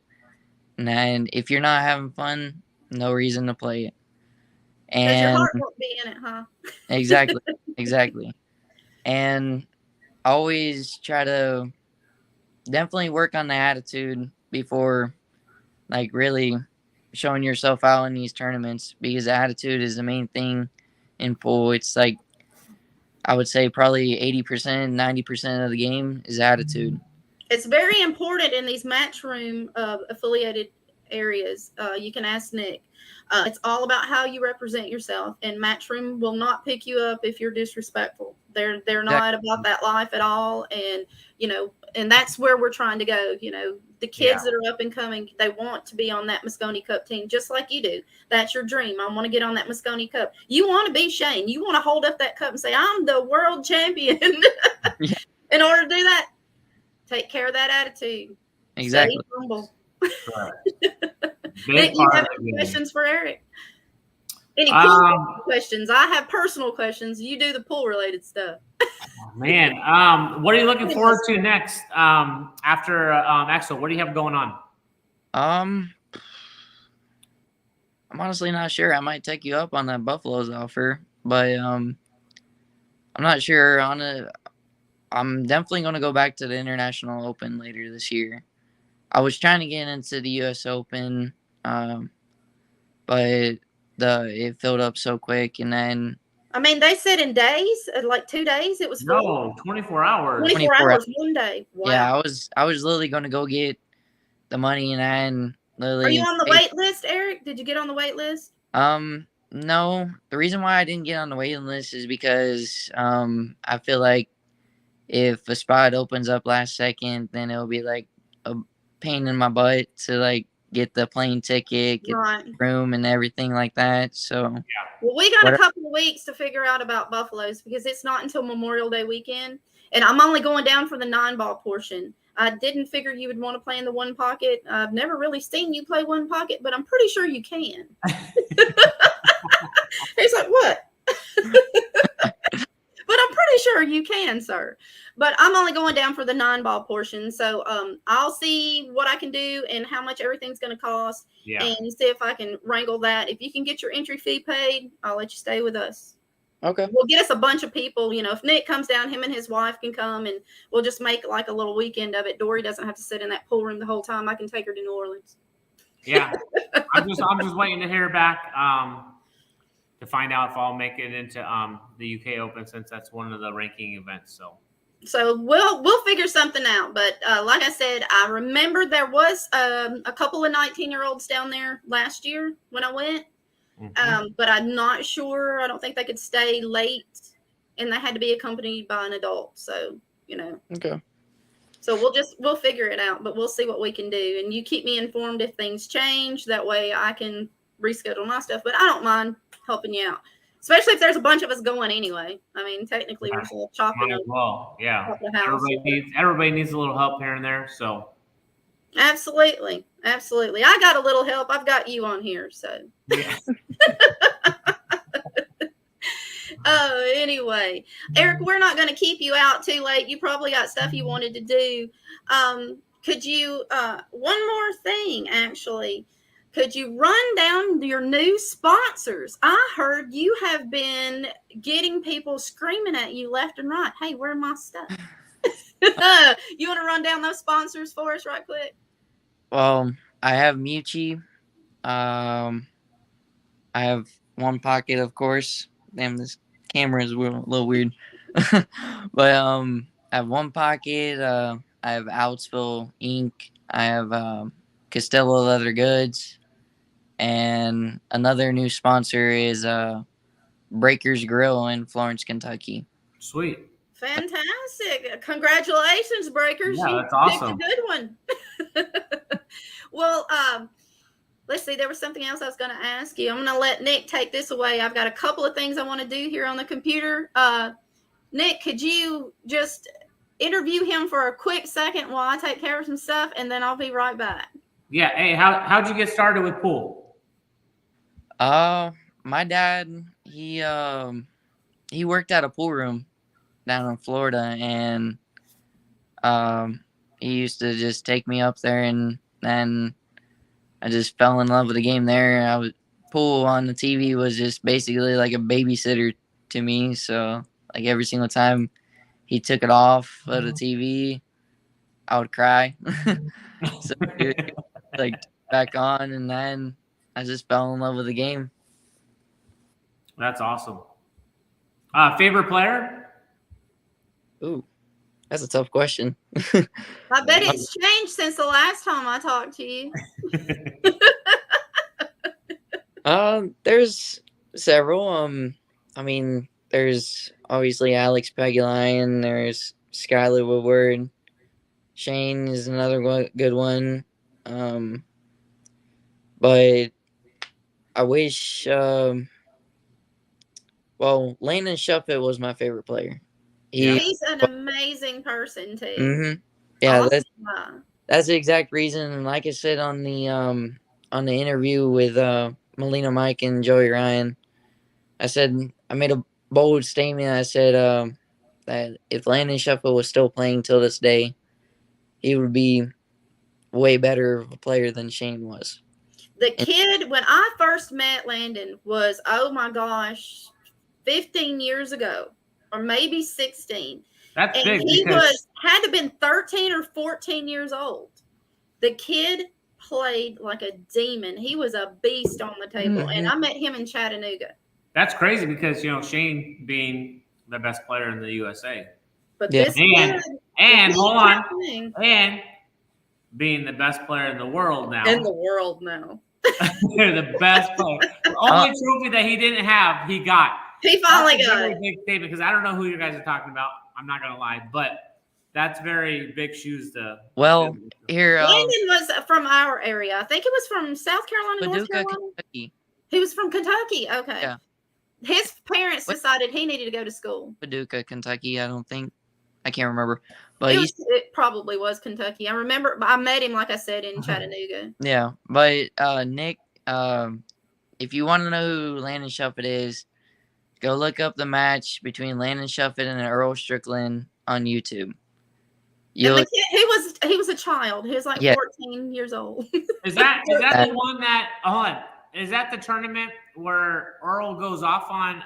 And if you're not having fun, no reason to play it. And your heart won't be in it, huh? Exactly. And always try to definitely work on the attitude before, like, really showing yourself out in these tournaments, because attitude is the main thing in pool. It's like, I would say probably 80%, 90% of the game is attitude. It's very important in these matchroom affiliated areas. You can ask Nick. It's all about how you represent yourself, and matchroom will not pick you up if you're disrespectful. They're not about that life at all, and and that's where we're trying to go. The kids that are up and coming, they want to be on that Moscone Cup team, just like you do. That's your dream. I want to get on that Moscone Cup. You want to be Shane. You want to hold up that cup and say, "I'm the world champion." In order to do that, take care of that attitude. Exactly. Stay humble. Right. Nick, you have any questions for Eric? Any pool questions? I have personal questions. You do the pool related stuff. Man, what are you looking forward to next? After Axel, what do you have going on? I'm honestly not sure. I might take you up on that Buffalo's offer, but I'm not sure on it. I'm definitely going to go back to the International Open later this year. I was trying to get into the U.S. Open, but it filled up so quick, and then they said in days, like 2 days, it was full. No, 24 hours. 24 hours, 1 day. Wow. Yeah, I was literally going to go get the money, and then literally. Are you on the wait list, Eric? Did you get on the wait list? No. The reason why I didn't get on the waiting list is because I feel like if a spot opens up last second, then it'll be like a pain in my butt to like get the plane ticket, get the room, and everything like that. So well, we got a couple of weeks to figure out about Buffalo's, because it's not until Memorial Day weekend, and I'm only going down for the 9-ball portion. I didn't figure you would want to play in the one pocket. I've never really seen you play one pocket, but I'm pretty sure you can. He's like, what? But I'm pretty sure you can, sir. But I'm only going down for the 9-ball portion. So I'll see what I can do and how much everything's going to cost, and see if I can wrangle that. If you can get your entry fee paid, I'll let you stay with us. Okay. We'll get us a bunch of people. If Nick comes down, him and his wife can come, and we'll just make like a little weekend of it. Dory doesn't have to sit in that pool room the whole time. I can take her to New Orleans. Yeah. I'm just waiting to hear back to find out if I'll make it into the UK Open, since that's one of the ranking events. So we'll figure something out. But like I said, I remember there was a couple of 19-year-olds down there last year when I went. Mm-hmm. But I'm not sure. I don't think they could stay late, and they had to be accompanied by an adult. So, Okay. So we'll figure it out, but we'll see what we can do. And you keep me informed if things change. That way I can reschedule my stuff. But I don't mind helping you out, especially if there's a bunch of us going anyway. Technically we're still chopping up. Well, yeah. Everybody needs a little help here and there. So. Absolutely. I got a little help. I've got you on here, so. Yeah. Oh, anyway, Eric, we're not going to keep you out too late. You probably got stuff you wanted to do. Could you, one more thing, actually, could you run down your new sponsors? I heard you have been getting people screaming at you left and right. Hey, where's my stuff? You want to run down those sponsors for us right quick? Well, I have Mucci. I have One Pocket, of course. Damn, this camera is a little weird. But I have One Pocket. I have Outsville Inc. I have Costello Leather Goods, and another new sponsor is Breakers Grill in Florence, Kentucky. Sweet. Fantastic. Congratulations, Breakers. Yeah, You that's awesome. picked a good one. Well, let's see. There was something else I was going to ask you. I'm going to let Nick take this away. I've got a couple of things I want to do here on the computer. Nick, could you just interview him for a quick second while I take care of some stuff, and then I'll be right back. Yeah. Hey, how'd you get started with pool? My dad, he worked at a pool room down in Florida, and he used to just take me up there, and then I just fell in love with the game there. Pool on the TV was just basically like a babysitter to me. So like every single time he took it off of the TV, I would cry. So he would, like back on, and then I just fell in love with the game. That's awesome. Favorite player? Ooh, that's a tough question. I bet it's changed since the last time I talked to you. There's several. I mean, there's obviously Alex Pagulayan. There's Skylar Woodward. Shane is another good one. But I wish. Well, Landon Shuffett was my favorite player. He's an amazing person too. Mm-hmm. Yeah, awesome. That's the exact reason. And like I said on the interview with Melina Mike and Joey Ryan, I made a bold statement. I said that if Landon Shuffett was still playing till this day, he would be way better of a player than Shane was. The kid, when I first met Landon, was, oh my gosh, 15 years ago, or maybe 16. That's and big. He had to have been 13 or 14 years old. The kid played like a demon. He was a beast on the table. Mm-hmm. And I met him in Chattanooga. That's crazy because, Shane being the best player in the USA. But this kid, and hold on. And being the best player in the world now. In the world now. They're the best player. The only trophy that he didn't have, he got. He finally got it. Big statement because I don't know who you guys are talking about. I'm not gonna lie, but that's very big shoes to. Well, here Landon was from our area. I think it was from South Carolina, Paducah, North Carolina. Kentucky. He was from Kentucky. Okay. Yeah. His parents decided he needed to go to school. Paducah, Kentucky. I can't remember, but it probably was Kentucky. I remember. I met him, like I said, in Chattanooga. Yeah, but Nick, if you want to know who Landon Shuffett is, go look up the match between Landon Shuffett and Earl Strickland on YouTube. He was a child. He was like 14 years old. Is that the one that? Hold on. Is that the tournament where Earl goes off on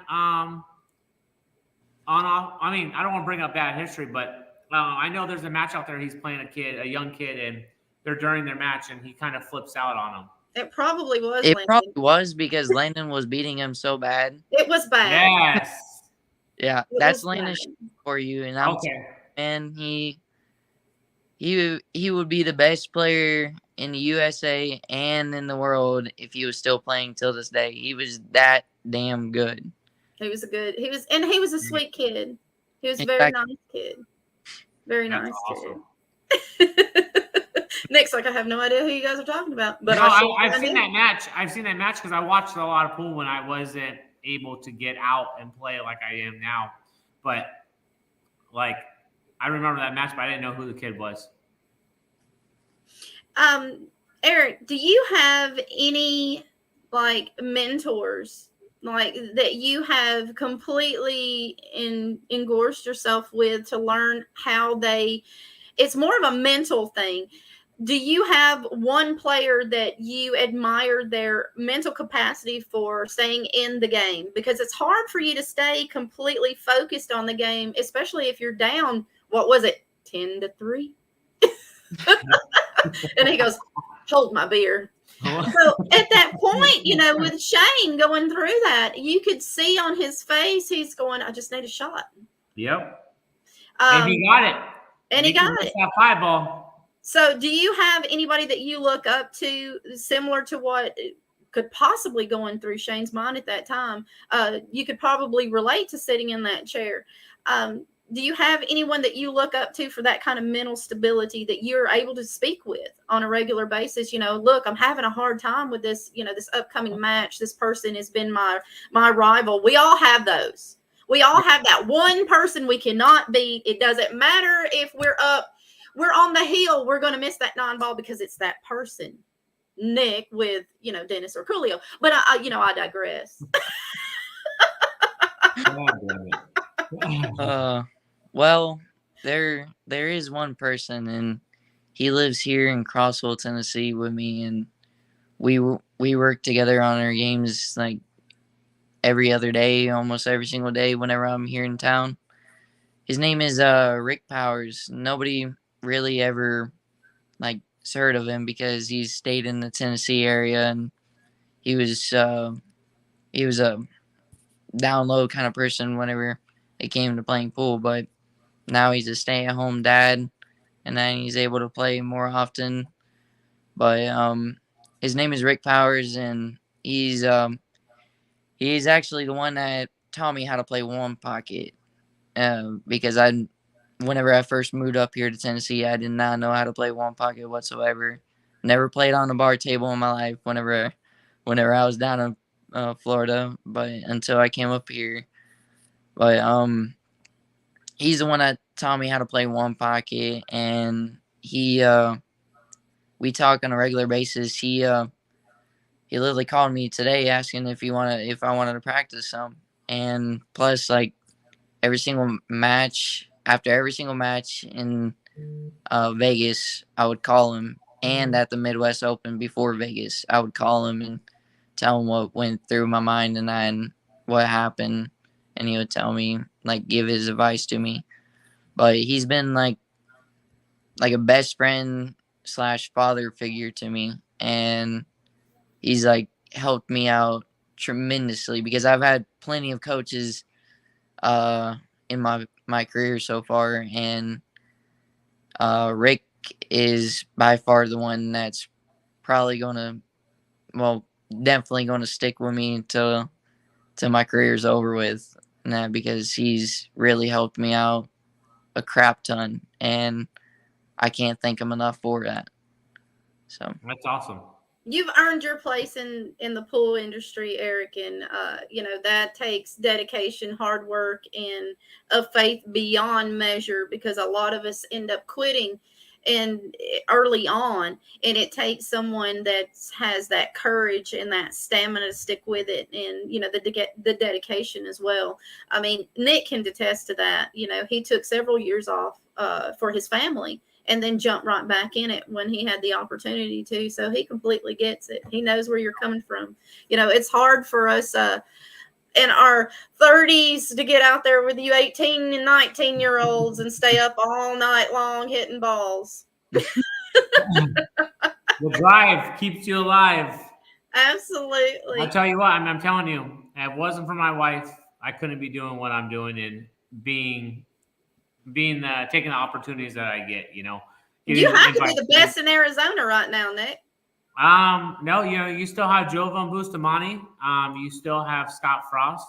off? I mean, I don't want to bring up bad history, but I know there's a match out there. He's playing a young kid, and they're during their match, and he kind of flips out on him. It probably was. It probably was because Landon was beating him so bad. It was bad. Yes. Yeah, that's Landon for you, and okay. And he would be the best player in the USA and in the world if he was still playing till this day. He was that damn good. He was a sweet kid. He was a very nice kid. Very nice awesome. kid. Nick's like, I have no idea who you guys are talking about. But I've seen that match. I've seen that match because I watched a lot of pool when I wasn't able to get out and play like I am now. But I remember that match, but I didn't know who the kid was. Eric, do you have any mentors like that you have completely engorged yourself with to learn how it's more of a mental thing. Do you have one player that you admire their mental capacity for staying in the game? Because it's hard for you to stay completely focused on the game, especially if you're down, what was it, 10-3? And he goes, hold my beer. So at that point, with Shane going through that, you could see on his face, he's going, I just need a shot. Yep. And he got it. And he got it. That 5-ball. So do you have anybody that you look up to similar to what could possibly going through Shane's mind at that time? You could probably relate to sitting in that chair. Do you have anyone that you look up to for that kind of mental stability that you're able to speak with on a regular basis? Look, I'm having a hard time with this, this upcoming match. This person has been my rival. We all have those. We all have that one person we cannot beat. It doesn't matter if we're on the hill, we're going to miss that 9-ball because it's that person. Nick with, Dennis or Coolio. But I digress. Well, there is one person, and he lives here in Crossville, Tennessee, with me, and we work together on our games like every other day, almost every single day whenever I'm here in town. His name is Rick Powers. Nobody really ever heard of him because he's stayed in the Tennessee area, and he was a down low kind of person whenever it came to playing pool, but now he's a stay-at-home dad, and then he's able to play more often. But his name is Rick Powers, and he's actually the one that taught me how to play one pocket. Because whenever I first moved up here to Tennessee, I did not know how to play one pocket whatsoever. Never played on a bar table in my life whenever I was down in Florida, but until I came up here. But he's the one that taught me how to play one pocket, and we talk on a regular basis. He literally called me today asking if I wanted to practice some, and plus every single match in Vegas, I would call him, and at the Midwest Open before Vegas, I would call him and tell him what went through my mind and what happened, and he would tell me, give his advice to me. But he's been like a best friend / father figure to me, and he's helped me out tremendously because I've had plenty of coaches in my career so far, and Rick is by far the one that's probably definitely going to stick with me till my career's over with. And that because he's really helped me out a crap ton, and I can't thank him enough for that. So that's awesome. You've earned your place in the pool industry, Eric, and that takes dedication, hard work, and a faith beyond measure, because a lot of us end up quitting and early on, and it takes someone that has that courage and that stamina to stick with it, and the dedication as well. I mean, Nick can attest to that. He took several years off for his family, and then jumped right back in it when he had the opportunity to. So he completely gets it. He knows where you're coming from. It's hard for us in our 30s to get out there with you 18 and 19-year-olds and stay up all night long hitting balls. The drive keeps you alive. Absolutely. I'll tell you what, I'm telling you, if it wasn't for my wife, I couldn't be doing what I'm doing and taking the opportunities that I get, You have to be the best in Arizona right now, Nick. No, you still have Jovan Bustamante. You still have Scott Frost.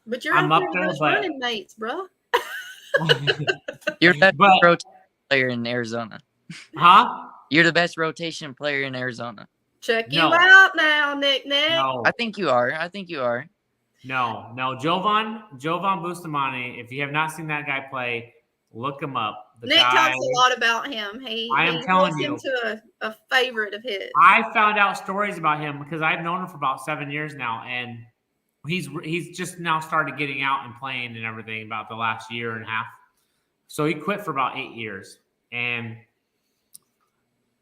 But you're I'm up there, those running mates, bro. You're the best rotation player in Arizona. Huh? You're the best rotation player in Arizona. Check you out now, Nick. No. I think you are. No. Jovan Bustamante. If you have not seen that guy play, look him up. The Nick guy, talks a lot about him. I am He telling holds him you. to a favorite of his. I found out stories about him because I've known him for about 7 years now, and he's just now started getting out and playing and everything about the last year and a half. So he quit for about 8 years, and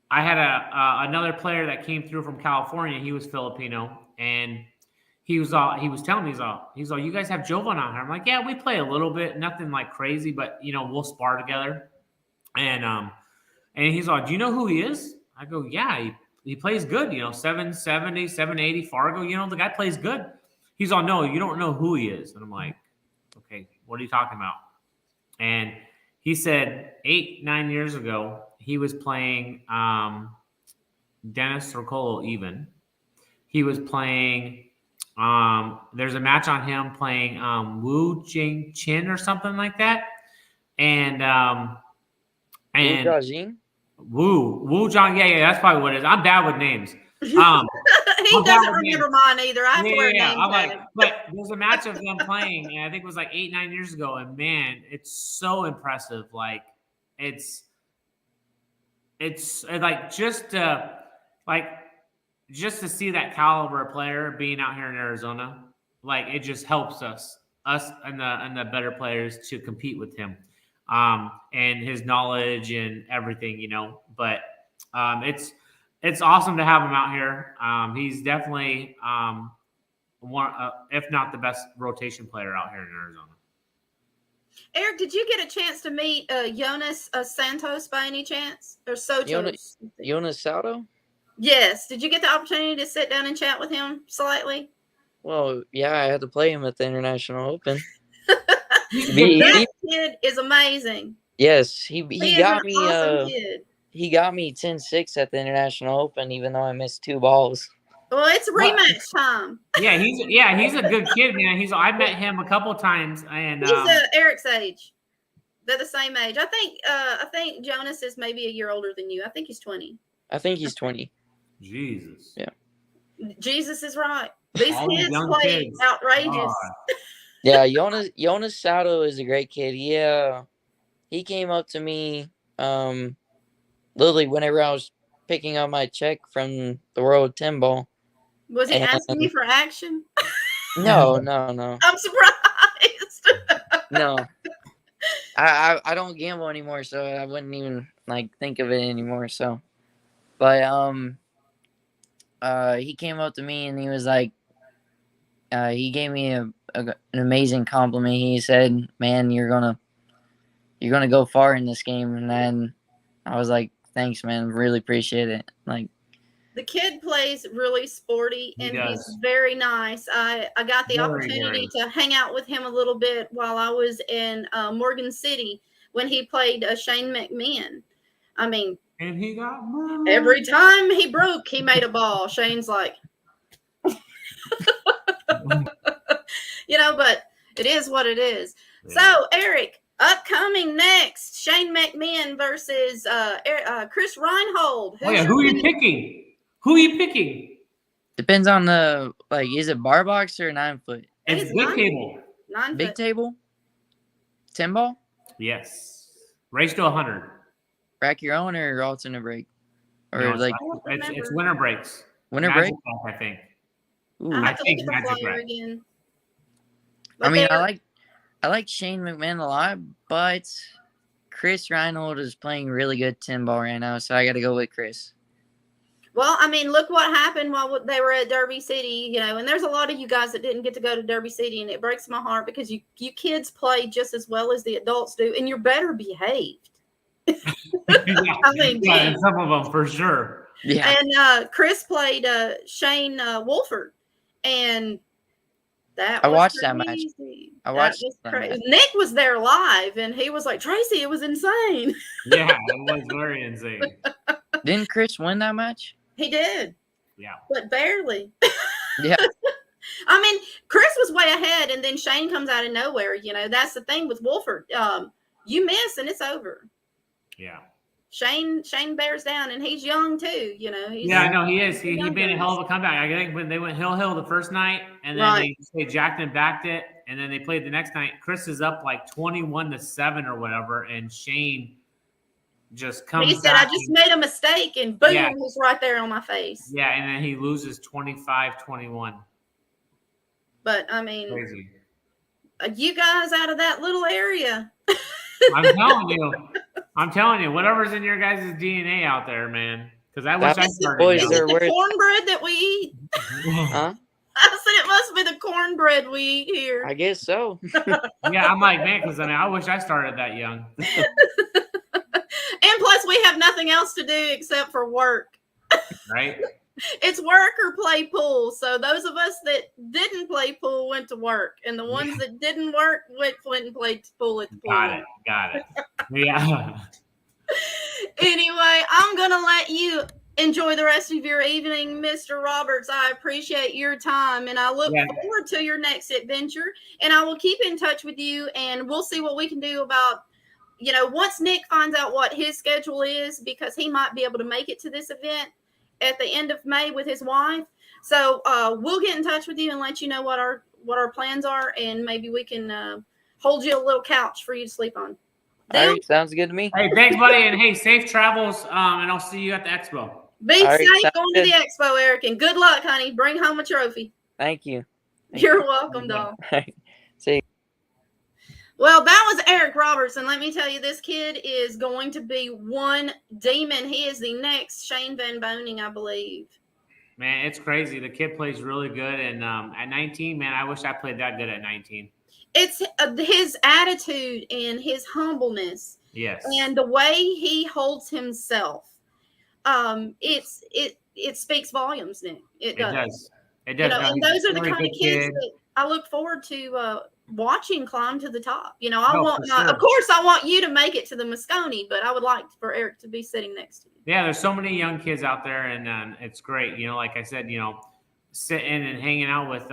I had another player that came through from California. He was Filipino, and he was telling me he's all, you guys have Jovan out here. I'm like, yeah, we play a little bit, nothing like crazy, but we'll spar together. And he's all, do you know who he is? I go, yeah, he plays good, 770, 780 Fargo, the guy plays good. He's all, no, you don't know who he is. And I'm like, okay, what are you talking about? And he said 8-9 years ago, he was playing Dennis Circolo even. He was playing, there's a match on him playing Wu Jing Chin or something like that. And Wu Zhang, yeah, that's probably what it is. I'm bad with names. He doesn't remember mine either. I have to wear a name tag. But there's a match of them playing, and I think it was like 8-9 years ago. And man, it's so impressive. Like it's like just to see that caliber of player being out here in Arizona, like it just helps us and the better players to compete with him, and his knowledge and everything, But it's awesome to have him out here. He's definitely one, if not the best rotation player out here in Arizona. Eric, did you get a chance to meet Jonas Santos by any chance? Or Sotos? Jonas Saldo? Yes. Did you get the opportunity to sit down and chat with him slightly? Well, yeah, I had to play him at the International Open. That kid is amazing. Yes, he got me. Awesome kid. He got me 10-6 at the International Open, even though I missed 2 balls. Well, it's rematch time. Yeah, he's a good kid, man. I met him a couple times, and he's Eric's age. They're the same age. I think Jonas is maybe a year older than you. I think he's 20. I think he's 20. Jesus. Yeah. Jesus is right. These kids play outrageous. God. Yeah, Jonas Saldo is a great kid. He came up to me literally whenever I was picking up my check from the World 10 Ball. Was he asking you for action? No. I'm surprised. No. I don't gamble anymore, so I wouldn't even think of it anymore. So, but he came up to me and he was like, he gave me an amazing compliment. He said, "Man, you're gonna go far in this game." And then I was like, "Thanks, man. Really appreciate it." The kid plays really sporty and he's very nice. I got the opportunity to hang out with him a little bit while I was in Morgan City when he played Shane McMahon. I mean, and he got every time he broke, he made a ball. Shane's like, but it is what it is. Yeah. So, Eric, upcoming next, Shane McMahon versus Chris Reinhold. Who are you picking? Who are you picking? Depends on is it bar box or 9 foot? It's big table. 9 foot. Big table? 10 ball? Yes. Race to 100. Rack your own or alternate break? Or it's winter breaks. Winter break? I think. Ooh, I think Magic Flyer again. But I mean, I like Shane McMahon a lot, but Chris Reinhold is playing really good 10 ball right now, so I got to go with Chris. Well, I mean, look what happened while they were at Derby City, and there's a lot of you guys that didn't get to go to Derby City, and it breaks my heart because you kids play just as well as the adults do, and you're better behaved. And some of them for sure. Yeah. And Chris played Shane Wolford, and I watched that match. I watched that crazy. Nick was there live, and he was like, "Tracy, it was insane." Yeah, it was very insane. Didn't Chris win that match? He did. Yeah. But barely. Yeah. I mean, Chris was way ahead, and then Shane comes out of nowhere. That's the thing with Wolford. You miss, and it's over. Yeah. Shane bears down, and he's young too. I know he is. He made a hell of a comeback. I think when they went hill the first night, and then they jacked and backed it, and then they played the next night. Chris is up like 21-7 or whatever, and Shane just comes He said, back. I just made a mistake, and boom, Yeah. it was right there on my face. Yeah, and then he loses 25-21. But, I mean, Crazy. You guys out of that little area. I'm telling you, whatever's in your guys' DNA out there, man. Because I wish I started. Boys Is are it the cornbread that we eat? Huh? I said it must be the cornbread we eat here. I guess so. Yeah, I'm like, man, because I wish I started that young. And plus, we have nothing else to do except for work. Right? It's work or play pool. So those of us that didn't play pool went to work, and the ones that didn't work went and played pool at the pool. Got it. Yeah. Anyway, I'm gonna let you enjoy the rest of your evening, Mr. Roberts. I appreciate your time, and I look forward to your next adventure. And I will keep in touch with you, and we'll see what we can do about, once Nick finds out what his schedule is, because he might be able to make it to this event at the end of May with his wife. So we'll get in touch with you and let you know what our plans are, and maybe we can hold you a little couch for you to sleep on. All right, sounds good to me. Hey, thanks, buddy, and hey, safe travels, and I'll see you at the expo. Be safe going to the expo, Eric, and good luck, honey. Bring home a trophy. Thank you. You're welcome, doll. See you. Well, that was Eric Roberts, and let me tell you, this kid is going to be one demon. He is the next Shane Van Boning, I believe. Man, it's crazy. The kid plays really good, and at 19, man, I wish I played that good at 19. It's his attitude and his humbleness. Yes. And the way he holds himself. It speaks volumes, Nick. It does. It does. And those are the kind of kids that I look forward to watching climb to the top. Of course, I want you to make it to the Moscone, but I would like for Eric to be sitting next to you. Yeah, there's so many young kids out there, and it's great. Like I said, sitting and hanging out with,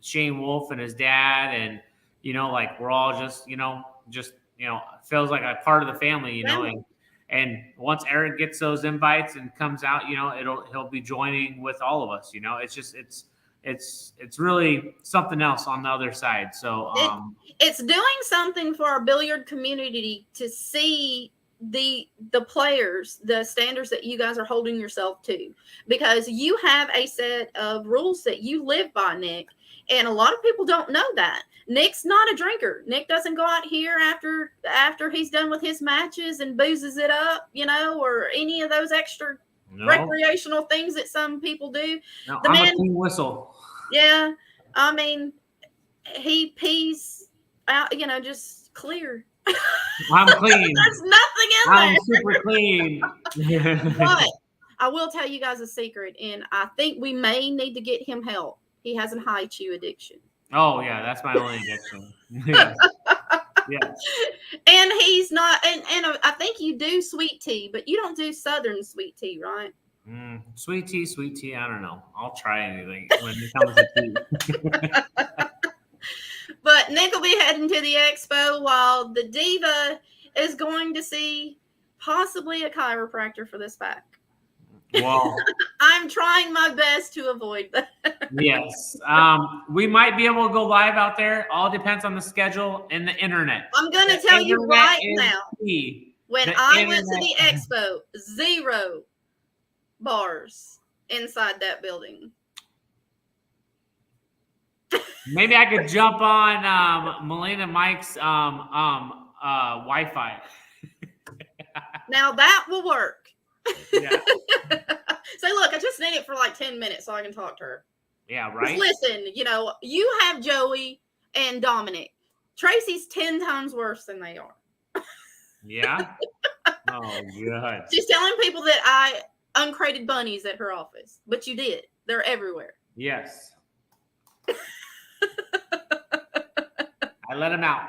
Shane Wolf and his dad, and like we're all just feels like a part of the family, and once Eric gets those invites and comes out, he'll be joining with all of us. It's really something else on the other side. So it's doing something for our billiard community to see the players, the standards that you guys are holding yourself to, because you have a set of rules that you live by, Nick. And a lot of people don't know that. Nick's not a drinker. Nick doesn't go out here after he's done with his matches and boozes it up, or any of those extra recreational things that some people do. No, I'm a clean whistle. Yeah. I mean, he pees out, just clear. I'm clean. There's nothing in there. I'm super clean. But I will tell you guys a secret, and I think we may need to get him help. He has a high chew addiction. Oh, yeah, that's my only addiction. Yes. Yes. And he's not, and I think you do sweet tea, but you don't do Southern sweet tea, right? Sweet tea, I don't know. I'll try anything when it comes to tea. But Nick will be heading to the expo while the Diva is going to see possibly a chiropractor for this back. Well, I'm trying my best to avoid that. Yes. We might be able to go live out there. All depends on the schedule and the internet. I'm going to tell you right now, key. When I went to the expo, 0 bars inside that building. Maybe I could jump on Melina Mike's Wi-Fi. Now that will work. Yeah. Say, look, I just need it for like 10 minutes so I can talk to her. Yeah, right. Listen, you have Joey and Dominic. Tracy's 10 times worse than they are. Yeah. Oh, God. She's telling people that I uncrated bunnies at her office, but you did. They're everywhere. Yes. I let him out.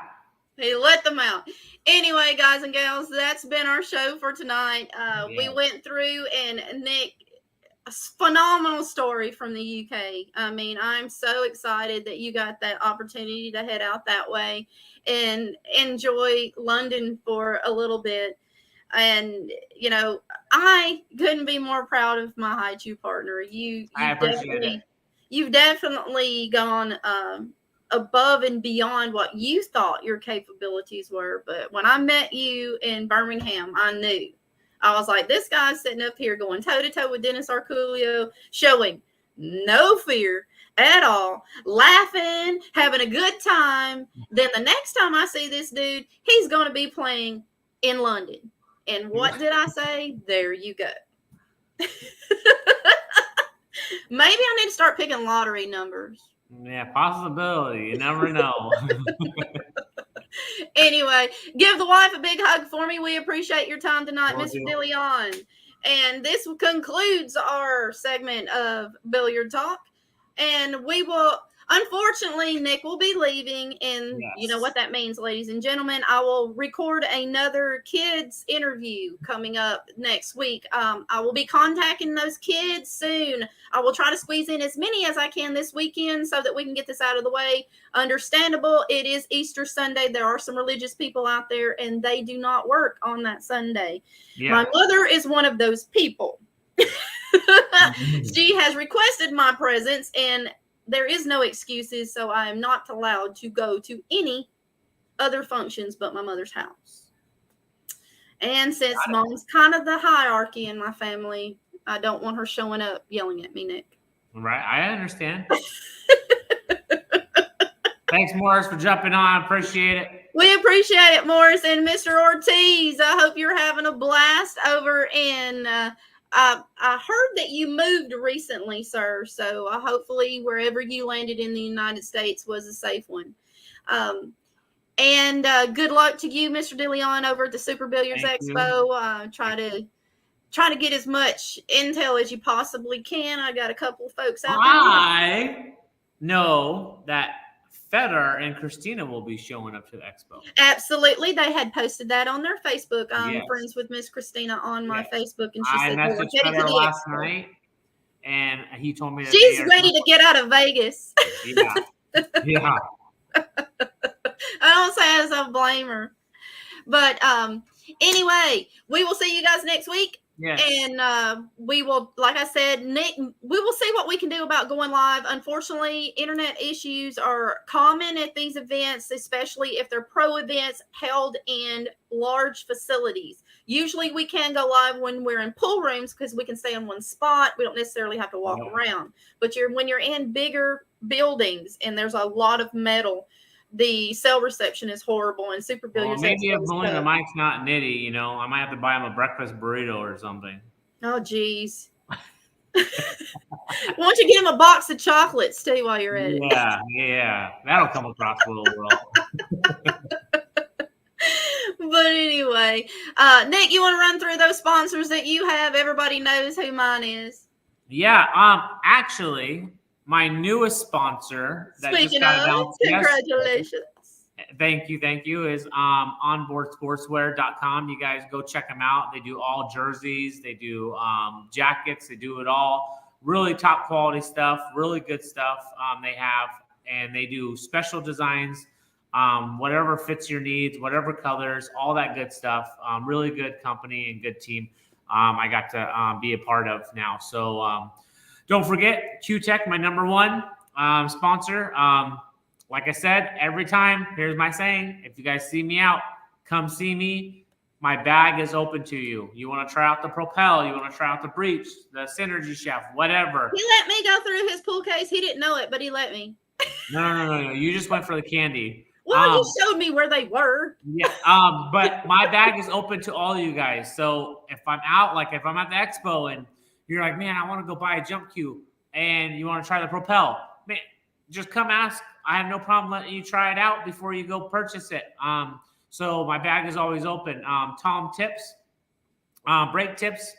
He let them out. Anyway, guys and gals, that's been our show for tonight. We went through, and Nick, a phenomenal story from the UK. I mean, I'm so excited that you got that opportunity to head out that way and enjoy London for a little bit. And, I couldn't be more proud of my high chew partner. I appreciate it. You've definitely gone above and beyond what you thought your capabilities were. But when I met you in Birmingham, I knew. I was like, this guy's sitting up here going toe to toe with Dennis Arculio, showing no fear at all, laughing, having a good time. Then the next time I see this dude, he's going to be playing in London. And what did I say? There you go. Maybe I need to start picking lottery numbers. Yeah, possibility. You never know. Anyway, give the wife a big hug for me. We appreciate your time tonight, Will Mr. do. DeLeon. And this concludes our segment of Billiard Talk. And we will, unfortunately, Nick will be leaving. And you know what that means, ladies and gentlemen. I will record another kids interview coming up next week. I will be contacting those kids soon. I will try to squeeze in as many as I can this weekend so that we can get this out of the way. Understandable. It is Easter Sunday. There are some religious people out there, and they do not work on that Sunday. Yeah. My mother is one of those people. She has requested my presence, and there is no excuses, so I am not allowed to go to any other functions but my mother's house. And since mom's kind of the hierarchy in my family, I don't want her showing up yelling at me, Nick. Right, I understand. Thanks, Morris, for jumping on. Appreciate it. We appreciate it, Morris. And Mr. Ortiz, I hope you're having a blast over in I heard that you moved recently, sir. So hopefully wherever you landed in the United States was a safe one. And good luck to you, Mr. DeLeon, over at the Super Billiards Expo. Try to get as much intel as you possibly can. I got a couple of folks out there. I know that Federer and Christina will be showing up to the expo. Absolutely. They had posted that on their Facebook. I'm friends with Miss Christina on my Facebook, and she said messaged Federer last night, and he told me that she's ready to get out of Vegas. Yeah. Yeah. I don't say as I blame her. But anyway, we will see you guys next week. Yes. And we will, like I said, Nick, we will see what we can do about going live. Unfortunately, internet issues are common at these events, especially if they're pro events held in large facilities. Usually we can go live when we're in pool rooms because we can stay in one spot. We don't necessarily have to walk around. But when you're in bigger buildings and there's a lot of metal, the cell reception is horrible, and Super Billiards. Well, maybe if Melinda Mike's not nitty, I might have to buy him a breakfast burrito or something. Oh, geez. Why don't you get him a box of chocolates too while you're at it? Yeah, that'll come across real well. But anyway, Nick, you want to run through those sponsors that you have? Everybody knows who mine is. Yeah, actually, my newest sponsor that Speaking just got of, announced. congratulations. Thank you. Is onboardsportswear.com. You guys go check them out. They do all jerseys. They do jackets. They do it all. Really top quality stuff. Really good stuff they have. And they do special designs, whatever fits your needs, whatever colors, all that good stuff. Really good company and good team I got to be a part of now. So don't forget, Q-Tech, my number one sponsor. Like I said, every time, here's my saying, if you guys see me out, come see me. My bag is open to you. You want to try out the Propel, you want to try out the Breach, the Synergy Chef, whatever. He let me go through his pool case. He didn't know it, but he let me. No. You just went for the candy. Well, you showed me where they were. Yeah. But my bag is open to all of you guys. So if I'm out, like if I'm at the expo and you're like, man, I want to go buy a jump cue and you want to try the Propel, man, just come ask. I have no problem letting you try it out before you go purchase it. So my bag is always open. Tom tips, brake tips,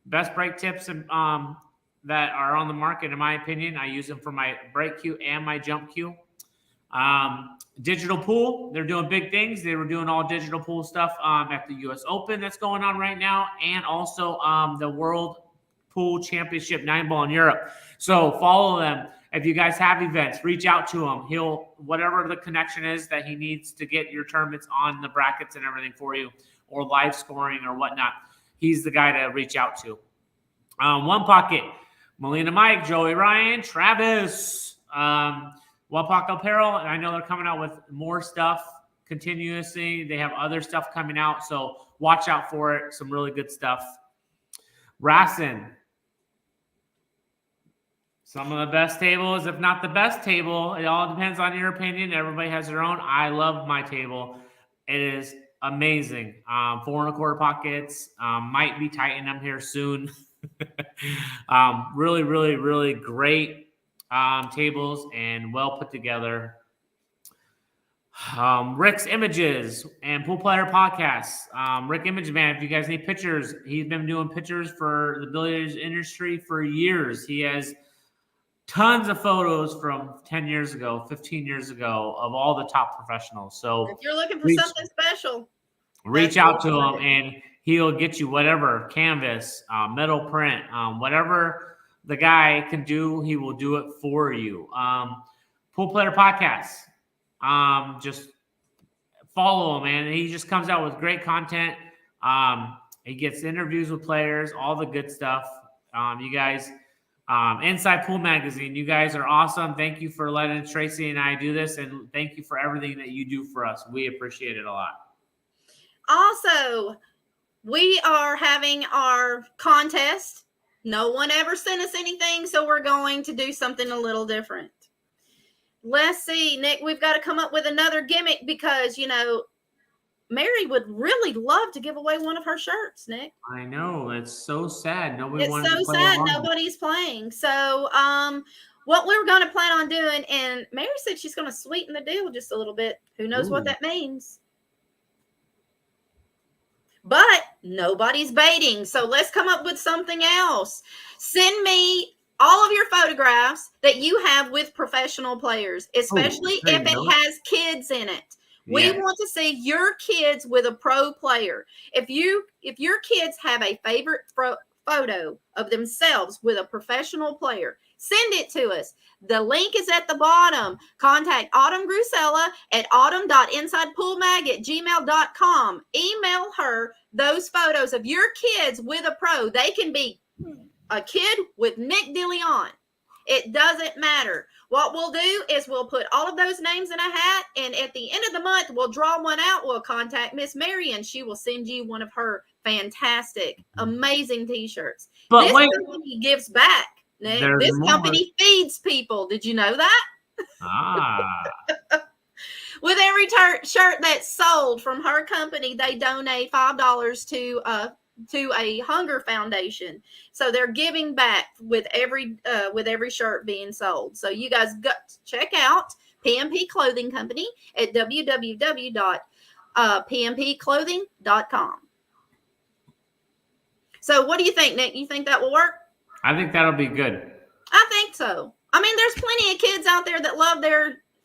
best brake tips that are on the market, in my opinion. I use them for my brake cue and my jump cue. Digital pool, they're doing big things. They were doing all digital pool stuff at the US Open that's going on right now, and also the World Pool Championship 9-ball in Europe. So follow them. If you guys have events, reach out to him. He'll, whatever the connection is that he needs to get your tournaments on the brackets and everything for you, or live scoring or whatnot, he's the guy to reach out to. One Pocket, Melina Mike, Joey Ryan, Travis, Wapak Apparel, and I know they're coming out with more stuff continuously. They have other stuff coming out, so watch out for it. Some really good stuff. Rassin. Some of the best tables, if not the best table. It all depends on your opinion. Everybody has their own. I love my table. It is amazing. 4 1/4 pockets. Might be tightening them here soon. Really, really, really great tables and well put together. Rick's Images and Pool Player Podcasts. Rick Image Man, if you guys need pictures, he's been doing pictures for the billiards industry for years. He has tons of photos from 10 years ago, 15 years ago of all the top professionals. So if you're looking for something special, reach out to him and he'll get you whatever, canvas, metal print, whatever the guy can do, he will do it for you. Pool Player Podcasts. Just follow him, man. He just comes out with great content. He gets interviews with players, all the good stuff. You guys, Inside Pool Magazine, you guys are awesome. Thank you for letting Tracy and I do this, and thank you for everything that you do for us. We appreciate it a lot. Also, we are having our contest. No one ever sent us anything, so we're going to do something a little different. Let's see, Nick, we've got to come up with another gimmick because, Mary would really love to give away one of her shirts, Nick. I know. It's so sad. It's so sad. Nobody's playing. So what we were going to plan on doing, and Mary said she's going to sweeten the deal just a little bit. Who knows what that means? But nobody's baiting. So let's come up with something else. Send me all of your photographs that you have with professional players, especially if it has kids in it. We want to see your kids with a pro player. If your kids have a favorite photo of themselves with a professional player, send it to us. The link is at the bottom. Contact Autumn Grusella at autumn.insidepoolmag@gmail.com. Email her those photos of your kids with a pro. They can be a kid with Nick DeLeon. It doesn't matter. What we'll do is we'll put all of those names in a hat, and at the end of the month, we'll draw one out. We'll contact Miss Mary, and she will send you one of her fantastic, amazing T-shirts. But this wait, company gives back, Nick. This company feeds people. Did you know that? With every shirt that's sold from her company, they donate $5 to a hunger foundation. So they're giving back with every shirt being sold. So you guys got to check out PMP Clothing Company at www.pmpclothing.com. So what do you think, Nick? You think that will work? I think that'll be good. I think so. I mean, there's plenty of kids out there that love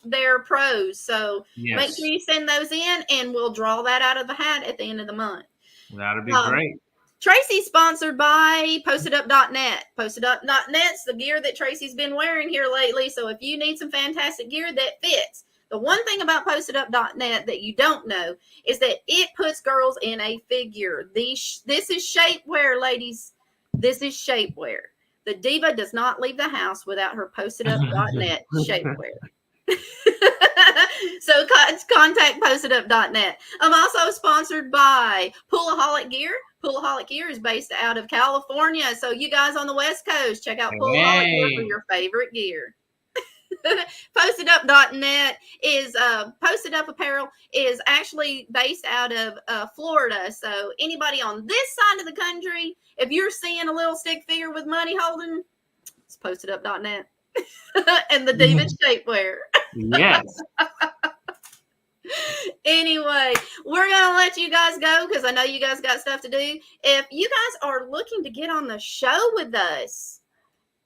their pros. So make sure you send those in, and we'll draw that out of the hat at the end of the month. That'd be great. Tracy's sponsored by PostedUp.net. PostedUp.net's the gear that Tracy's been wearing here lately. So if you need some fantastic gear that fits, the one thing about PostedUp.net that you don't know is that it puts girls in a figure. This is shapewear, ladies. This is shapewear. The Diva does not leave the house without her PostedUp.net shapewear. So contact PostedUp.net. I'm also sponsored by Poolaholic Gear. Poolaholic Gear is based out of California. So you guys on the West Coast, check out Poolaholic Gear for your favorite gear. PostedUp.net is Posted Up Apparel is actually based out of Florida. So anybody on this side of the country, if you're seeing a little stick figure with money holding, it's PostedUp.net. And the Diva shapewear. Yes. Anyway, we're going to let you guys go because I know you guys got stuff to do. If you guys are looking to get on the show with us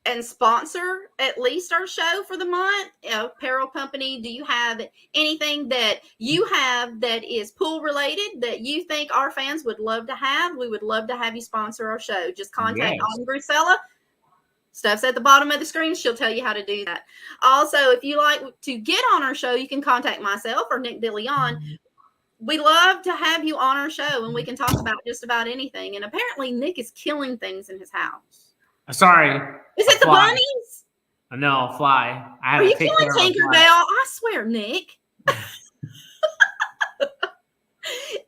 and sponsor at least our show for the month, apparel company, do you have anything that you have that is pool related that you think our fans would love to have? We would love to have you sponsor our show. Just contact Autumn Grusella. Stuff's at the bottom of the screen. She'll tell you how to do that. Also, if you like to get on our show, you can contact myself or Nick DeLeon. We love to have you on our show, and we can talk about just about anything. And apparently, Nick is killing things in his house. Sorry. Is it the bunnies? No, fly. I had Are to you take killing care of a Tinkerbell? fly. I swear, Nick.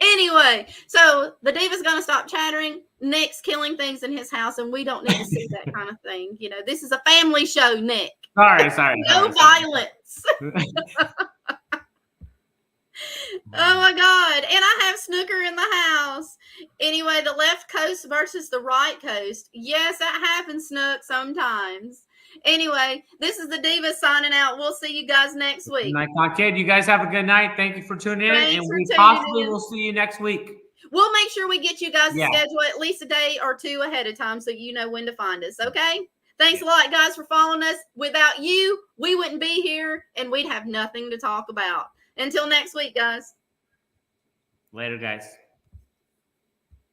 Anyway, so the Diva's going to stop chattering. Nick's killing things in his house, and we don't need to see that kind of thing. You know, this is a family show, Nick. Sorry. No violence. Oh my God. And I have snooker in the house. Anyway, the left coast versus the right coast. Yes, that happens, Snook, sometimes. Anyway, this is the Diva signing out. We'll see you guys next week. NikonKid, you guys have a good night. Thank you for tuning in. Thanks And for we tuning possibly in. will see you next week. We'll make sure we get you guys a Yeah. schedule at least a day or two ahead of time so you know when to find us, okay? Thanks a lot, guys, for following us. Without you, we wouldn't be here, and we'd have nothing to talk about. Until next week, guys. Later, guys.